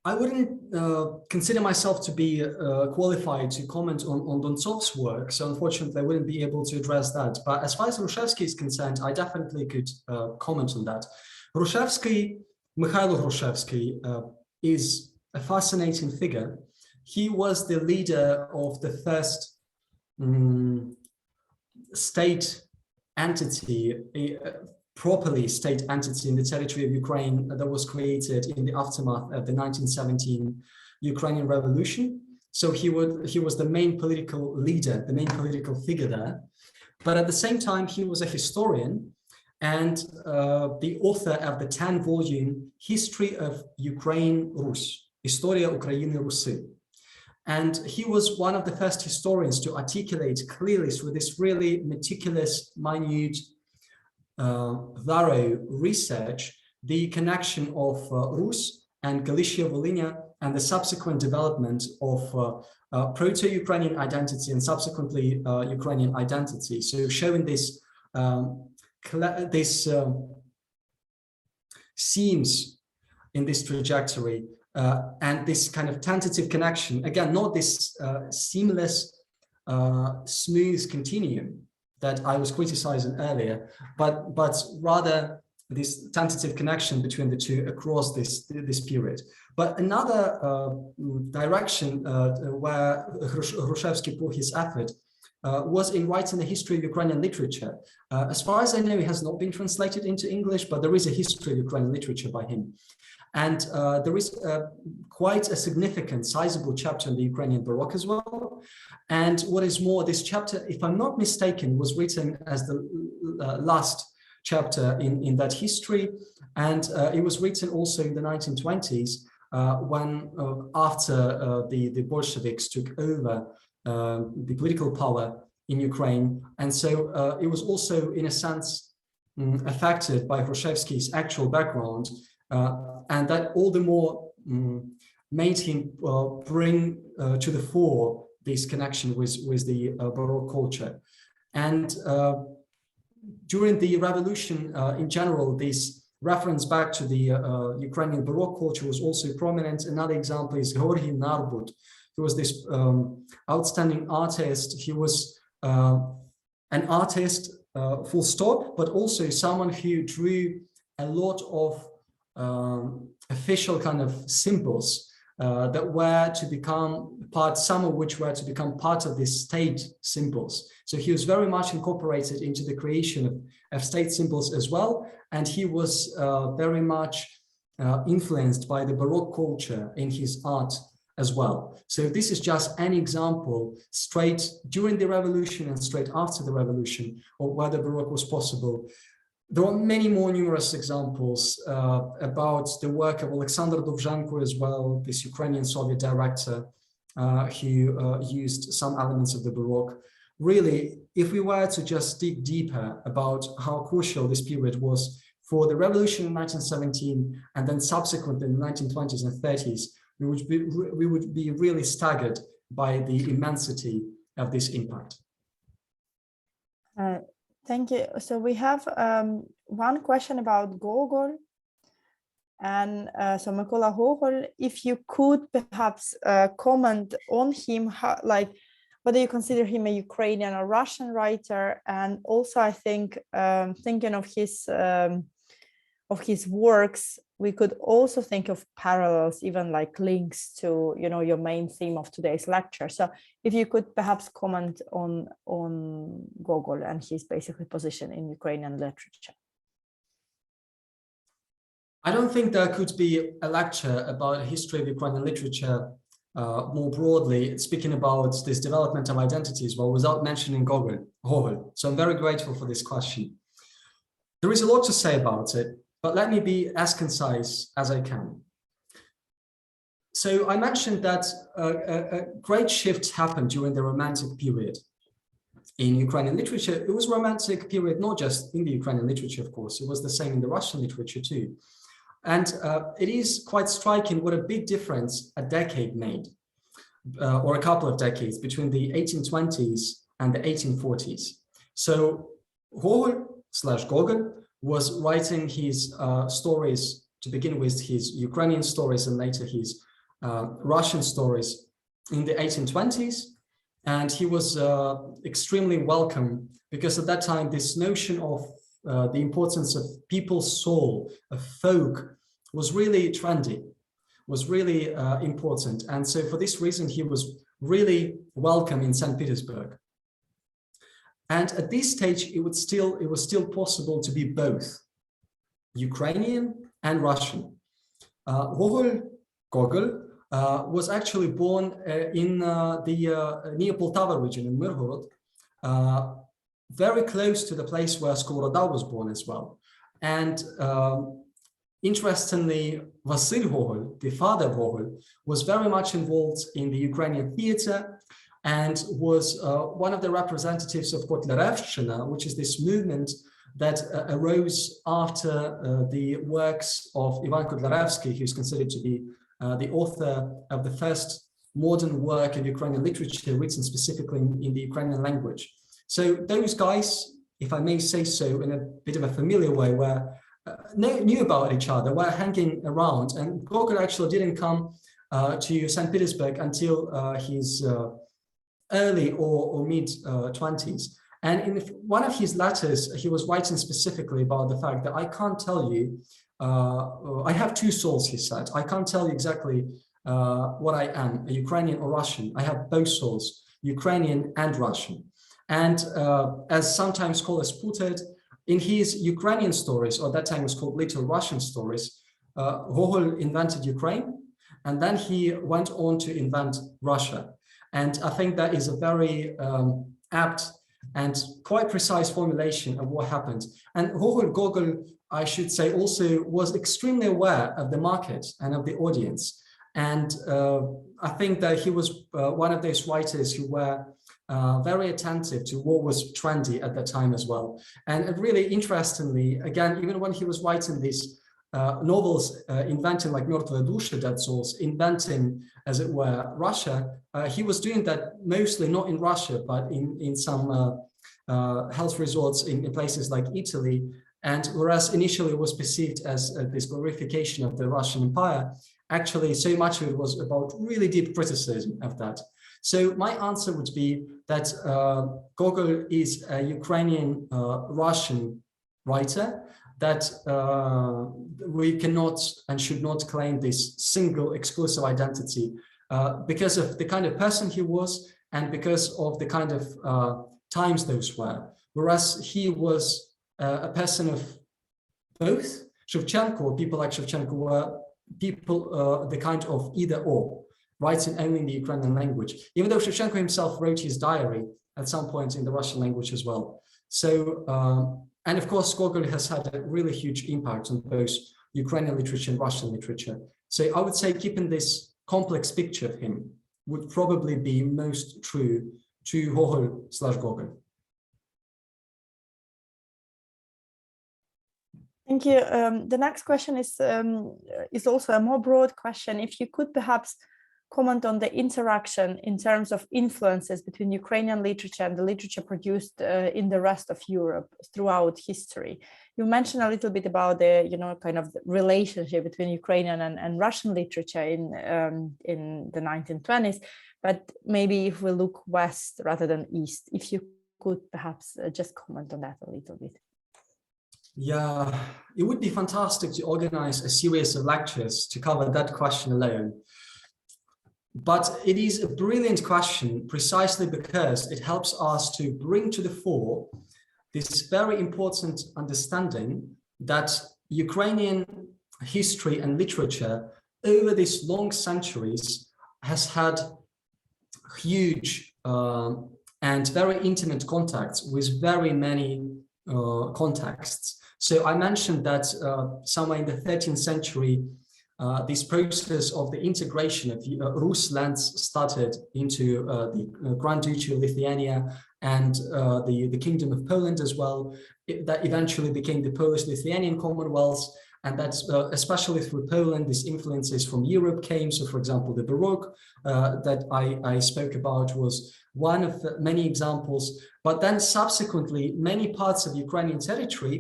I wouldn't consider myself to be qualified to comment on Dontsov's work, so unfortunately I wouldn't be able to address that. But as far as Hrushevsky is concerned, I definitely could comment on that. Mikhailo Hrushevsky is a fascinating figure. He was the leader of the first state entity, properly state entity in the territory of Ukraine that was created in the aftermath of the 1917 Ukrainian Revolution. So he was the main political leader, the main political figure there. But at the same time, he was a historian and the author of the 10-volume History of Ukraine Rus, Historia Ukrainy Rusi. And he was one of the first historians to articulate clearly through this really meticulous, minute, thorough research, the connection of Rus and Galicia-Volhynia and the subsequent development of proto-Ukrainian identity and subsequently Ukrainian identity. So showing this seams in this trajectory and this kind of tentative connection, again, not this seamless, smooth continuum that I was criticizing earlier, but rather this tentative connection between the two across this period. But another direction where Hrushevsky put his effort was in writing the history of Ukrainian literature. As far as I know, it has not been translated into English, but there is a history of Ukrainian literature by him. And there is quite a significant, sizable chapter in the Ukrainian Baroque as well. And what is more, this chapter, if I'm not mistaken, was written as the last chapter in that history. And it was written also in the 1920s when, after the Bolsheviks took over the political power in Ukraine. And so it was also, in a sense, affected by Hrushevsky's actual background. And that all the more made him bring to the fore this connection with the Baroque culture. And during the revolution in general, this reference back to the Ukrainian Baroque culture was also prominent. Another example is Georgy Narbut. He was this outstanding artist. He was an artist, full stop, but also someone who drew a lot of official kind of symbols that were to become part, some of which were to become part of the state symbols. So he was very much incorporated into the creation of state symbols as well. And he was very much influenced by the Baroque culture in his art as well. So this is just an example straight during the revolution and straight after the revolution of where the Baroque was possible. There are many more numerous examples about the work of Alexander Dovzhenko as well, this Ukrainian Soviet director who used some elements of the Baroque. Really, if we were to just dig deeper about how crucial this period was for the revolution in 1917 and then subsequently in the 1920s and 30s, we would be really staggered by the immensity of this impact. Thank you. So we have one question about Gogol. And so Mykola Gogol, if you could perhaps comment on him, how, like whether you consider him a Ukrainian or Russian writer, and also I think thinking of his works, we could also think of parallels, even like links to your main theme of today's lecture. So if you could perhaps comment on Gogol and his basically position in Ukrainian literature. I don't think there could be a lecture about the history of Ukrainian literature more broadly, speaking about this development of identities, well, without mentioning Gogol. So I'm very grateful for this question. There is a lot to say about it, but let me be as concise as I can. So I mentioned that a great shift happened during the Romantic period in Ukrainian literature. It was a Romantic period, not just in the Ukrainian literature, of course, it was the same in the Russian literature too. And it is quite striking what a big difference a decade made, or a couple of decades, between the 1820s and the 1840s. So Gogol was writing his stories, to begin with his Ukrainian stories and later his Russian stories in the 1820s. And he was extremely welcome because at that time, this notion of the importance of people's soul, of folk, was really trendy, was really important. And so for this reason, he was really welcome in St. Petersburg. And at this stage, it was still possible to be both Ukrainian and Russian. Gogol was actually born in the near Poltava region in Myrhorod, very close to the place where Skovoroda was born as well. And interestingly, Vasyl Gogol, the father of Gogol, was very much involved in the Ukrainian theater and was one of the representatives of Kotlerevshchina, which is this movement that arose after the works of Ivan Kotlerevsky, who is considered to be the author of the first modern work of Ukrainian literature written specifically in the Ukrainian language. So those guys, if I may say so in a bit of a familiar way, knew about each other, were hanging around, and Gogol actually didn't come to St. Petersburg until his early or mid 20s. And in one of his letters, he was writing specifically about the fact that I can't tell you, I have two souls, he said. I can't tell you exactly what I am, a Ukrainian or Russian. I have both souls, Ukrainian and Russian. And as sometimes scholars put it, in his Ukrainian stories, or that time it was called Little Russian stories, Gogol invented Ukraine, and then he went on to invent Russia. And I think that is a very apt and quite precise formulation of what happened. And Gogol, I should say, also was extremely aware of the market and of the audience. And I think that he was one of those writers who were very attentive to what was trendy at that time as well. And really interestingly, again, even when he was writing these novels, inventing like Mертвые души, Dead Souls, inventing, as it were, Russia, he was doing that mostly not in Russia, but in some health resorts in places like Italy. And whereas initially it was perceived as this glorification of the Russian Empire, actually so much of it was about really deep criticism of that. So my answer would be that Gogol is a Ukrainian Russian writer, that we cannot and should not claim this single exclusive identity because of the kind of person he was and because of the kind of times those were. Whereas he was a person of both. Shevchenko, people like Shevchenko, were people the kind of either or, writing only in the Ukrainian language, even though Shevchenko himself wrote his diary at some point in the Russian language as well. So, and of course, Gogol has had a really huge impact on both Ukrainian literature and Russian literature. So I would say keeping this complex picture of him would probably be most true to Gogol/Gogol. Thank you. The next question is also a more broad question. If you could perhaps comment on the interaction in terms of influences between Ukrainian literature and the literature produced in the rest of Europe throughout history. You mentioned a little bit about the, kind of the relationship between Ukrainian and Russian literature in the 1920s, but maybe if we look west rather than east, if you could perhaps just comment on that a little bit. Yeah, it would be fantastic to organize a series of lectures to cover that question alone. But it is a brilliant question precisely because it helps us to bring to the fore this very important understanding that Ukrainian history and literature over these long centuries has had huge and very intimate contacts with very many contexts. So I mentioned that somewhere in the 13th century, this process of the integration of Rus lands started into the Grand Duchy of Lithuania and the Kingdom of Poland as well. That eventually became the Polish-Lithuanian Commonwealth, and that's especially through Poland, these influences from Europe came. So, for example, the Baroque that I spoke about was one of the many examples. But then subsequently, many parts of Ukrainian territory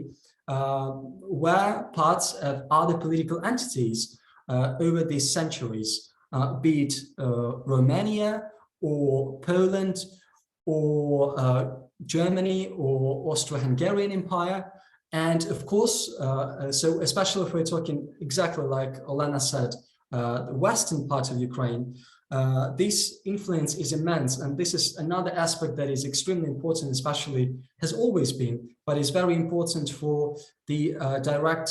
were parts of other political entities over these centuries, be it Romania or Poland or Germany or Austro-Hungarian Empire. And of course, so especially if we're talking exactly like Olena said, the western part of Ukraine, this influence is immense. And this is another aspect that is extremely important, especially has always been, but is very important for the direct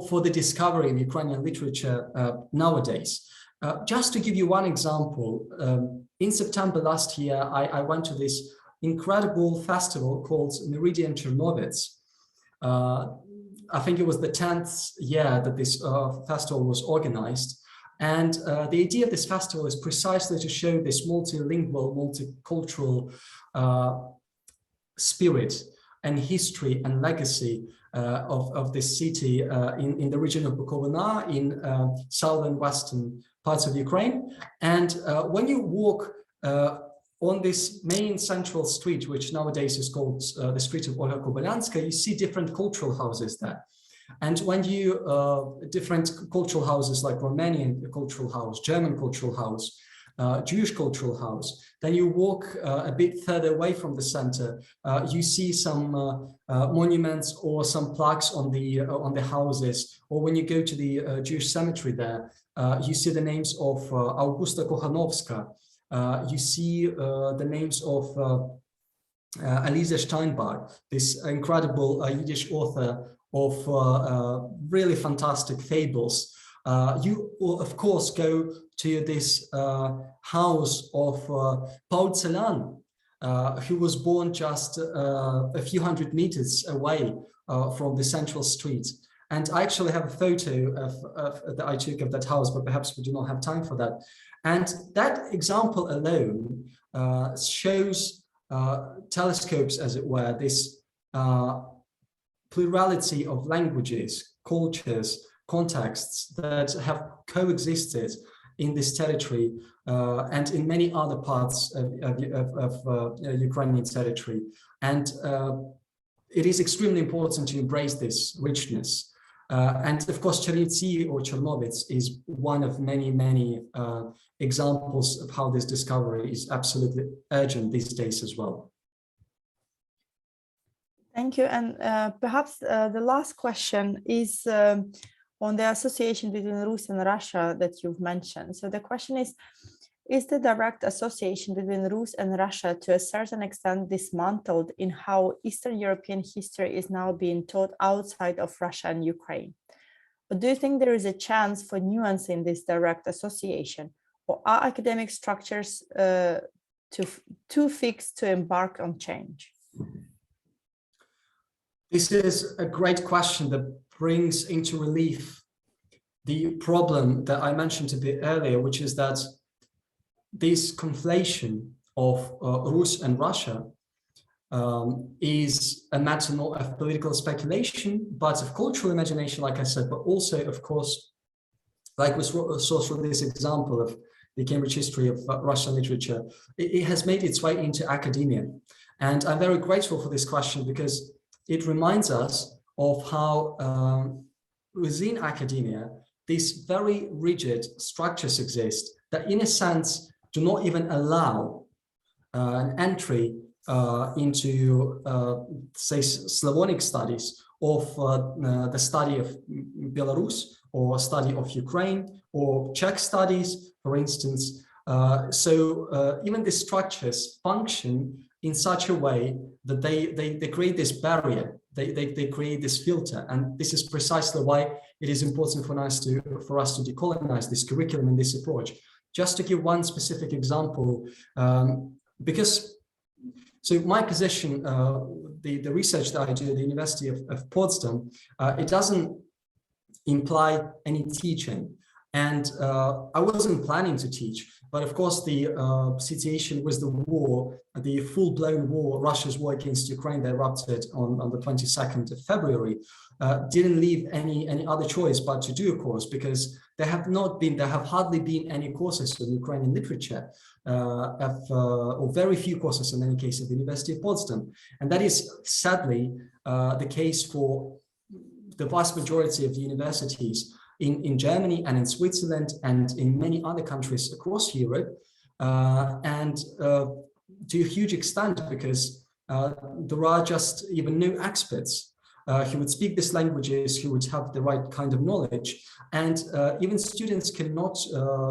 for the discovery of Ukrainian literature nowadays. Just to give you one example, in September last year, I went to this incredible festival called Meridian Chernovets. I think it was the 10th year that this festival was organized. And the idea of this festival is precisely to show this multilingual, multicultural spirit and history and legacy of this city in the region of Bukovina in southern western parts of Ukraine. And when you walk on this main central street, which nowadays is called the street of Olga Kobylanska, you see different cultural houses there. And when you, different cultural houses like Romanian cultural house, German cultural house, Jewish cultural house, then you walk a bit further away from the center, you see some monuments or some plaques on the houses, or when you go to the Jewish cemetery there, you see the names of Augusta Kochanowska, you see the names of Aliza Steinbach, this incredible Yiddish author of really fantastic fables. You will, of course, go to this house of Paul Celan, who was born just a few hundred meters away from the central street. And I actually have a photo that I took of that house, but perhaps we do not have time for that. And that example alone shows telescopes, as it were, this plurality of languages, cultures, contexts that have coexisted in this territory and in many other parts of Ukrainian territory. And it is extremely important to embrace this richness. And of course, Chernivtsi or Chernovets is one of many, many examples of how this discovery is absolutely urgent these days as well. Thank you. And perhaps the last question is on the association between Rus and Russia that you've mentioned. So the question is the direct association between Rus and Russia to a certain extent dismantled in how Eastern European history is now being taught outside of Russia and Ukraine? Or do you think there is a chance for nuance in this direct association? Or are academic structures too fixed to embark on change? This is a great question that brings into relief the problem that I mentioned a bit earlier, which is that this conflation of Rus and Russia is a matter not of political speculation, but of cultural imagination, like I said, but also, of course, like we saw through this example of the Cambridge history of Russian literature, it has made its way into academia. And I'm very grateful for this question because it reminds us of how within academia, these very rigid structures exist that in a sense do not even allow an entry into, say, Slavonic studies of the study of Belarus or study of Ukraine or Czech studies, for instance. So even the structures function in such a way that they create this barrier, they create this filter. And this is precisely why it is important for us to decolonize this curriculum and this approach. Just to give one specific example, because so my position, the research that I do at the University of Potsdam, it doesn't imply any teaching. And I wasn't planning to teach, but of course the situation with the war, the full-blown war, Russia's war against Ukraine that erupted on the 22nd of February, didn't leave any other choice but to do a course, because there have hardly been any courses in Ukrainian literature, or very few courses in any case at the University of Potsdam. And that is sadly the case for the vast majority of the universities in Germany and in Switzerland and in many other countries across Europe, and to a huge extent because there are just even no experts who would speak these languages, who would have the right kind of knowledge, and even students cannot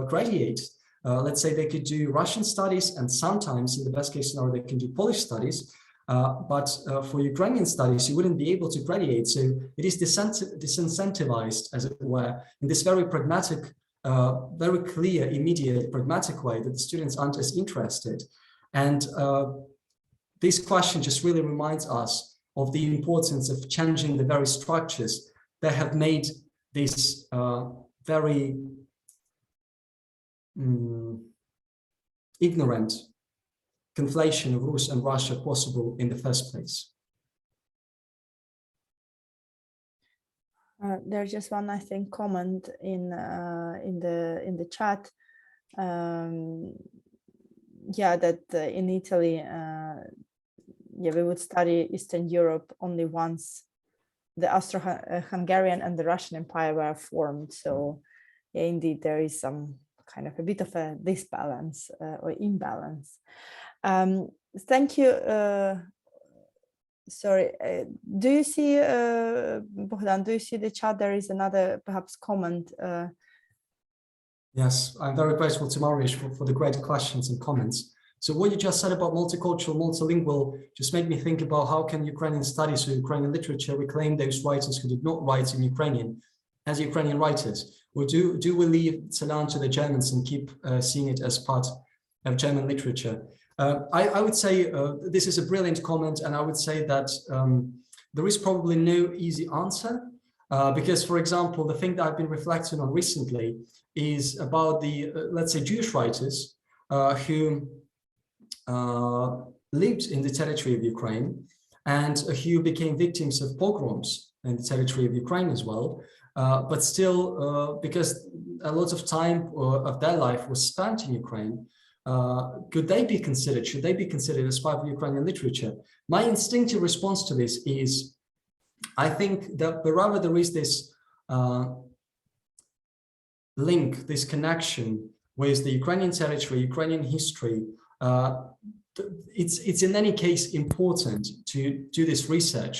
graduate. Let's say they could do Russian studies, and sometimes, in the best case scenario, they can do Polish studies. But for Ukrainian studies, you wouldn't be able to graduate. So it is disincentivized, as it were, in this very pragmatic, very clear, immediate, pragmatic way that the students aren't as interested. And this question just really reminds us of the importance of changing the very structures that have made this very ignorant conflation of Rus and Russia possible in the first place. There's just one, I think, comment in the chat. Yeah, that in Italy, we would study Eastern Europe only once the Austro-Hungarian and the Russian Empire were formed. So, yeah, indeed, there is some kind of a bit of a disbalance or imbalance. Thank you. Sorry, do you see, Bohdan, do you see the chat? There is another perhaps comment. Yes, I'm very grateful to Mariusz for the great questions and comments. So what you just said about multicultural, multilingual just made me think about how can Ukrainian studies or Ukrainian literature reclaim those writers who did not write in Ukrainian as Ukrainian writers? Or do we leave Celan to the Germans and keep seeing it as part of German literature? I would say this is a brilliant comment, and I would say that there is probably no easy answer, because, for example, the thing that I've been reflecting on recently is about the, let's say, Jewish writers who lived in the territory of Ukraine and who became victims of pogroms in the territory of Ukraine as well. But still, because a lot of time of their life was spent in Ukraine, should they be considered as part of Ukrainian literature? My instinctive response to this is, I think that wherever there is this link, this connection with the Ukrainian territory, Ukrainian history, it's in any case important to do this research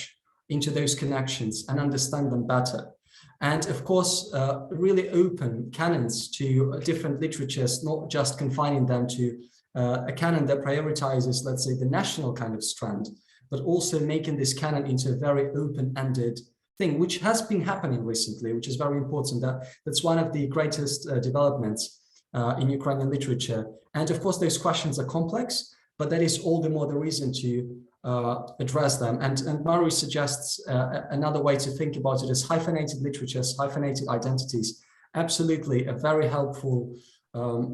into those connections and understand them better. And of course, really open canons to different literatures, not just confining them to a canon that prioritizes, let's say, the national kind of strand, but also making this canon into a very open-ended thing, which has been happening recently, which is very important. That's one of the greatest developments in Ukrainian literature. And of course, those questions are complex, but that is all the more the reason to address them. And Murray suggests another way to think about it as hyphenated literatures, hyphenated identities. Absolutely a very helpful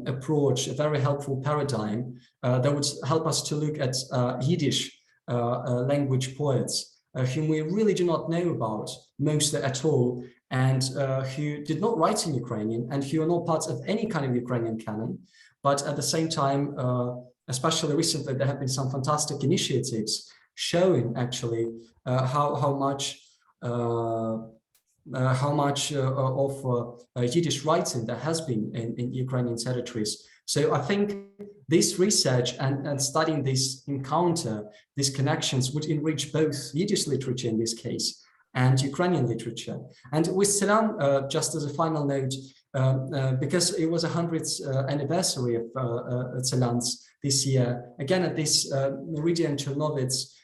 approach, a very helpful paradigm that would help us to look at Yiddish language poets, whom we really do not know about most at all, and who did not write in Ukrainian and who are not part of any kind of Ukrainian canon. But at the same time, especially recently, there have been some fantastic initiatives showing actually how much of Yiddish writing there has been in Ukrainian territories. So I think this research and studying this encounter, these connections would enrich both Yiddish literature in this case and Ukrainian literature. And with Tselan, just as a final note, because it was 100th anniversary of Tselan's this year, again at this Meridian Chernovitz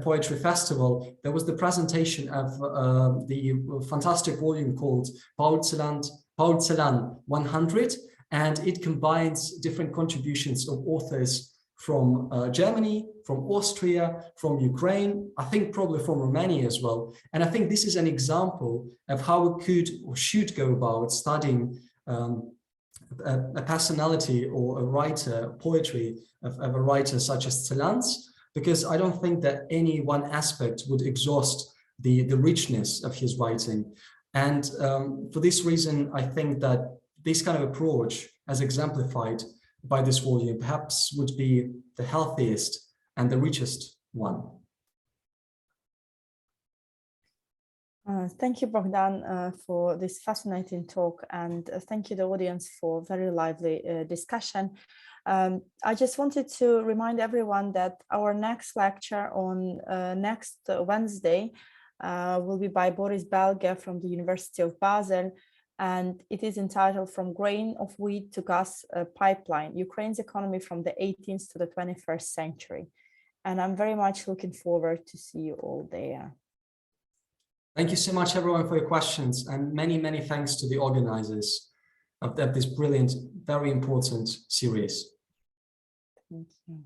Poetry Festival, there was the presentation of the fantastic volume called Paul Celan 100, and it combines different contributions of authors from Germany, from Austria, from Ukraine, I think probably from Romania as well. And I think this is an example of how we could or should go about studying a personality or a writer, poetry of a writer such as Tselan's, because I don't think that any one aspect would exhaust the richness of his writing. And for this reason, I think that this kind of approach, as exemplified by this volume, perhaps would be the healthiest and the richest one. Thank you, Bohdan, for this fascinating talk, and thank you, the audience, for very lively discussion. I just wanted to remind everyone that our next lecture on next Wednesday will be by Boris Belge from the University of Basel, and it is entitled From Grain of Wheat to Gas Pipeline, Ukraine's Economy from the 18th to the 21st Century. And I'm very much looking forward to see you all there. Thank you so much, everyone, for your questions, and many, many thanks to the organizers of this brilliant, very important series. Thank you.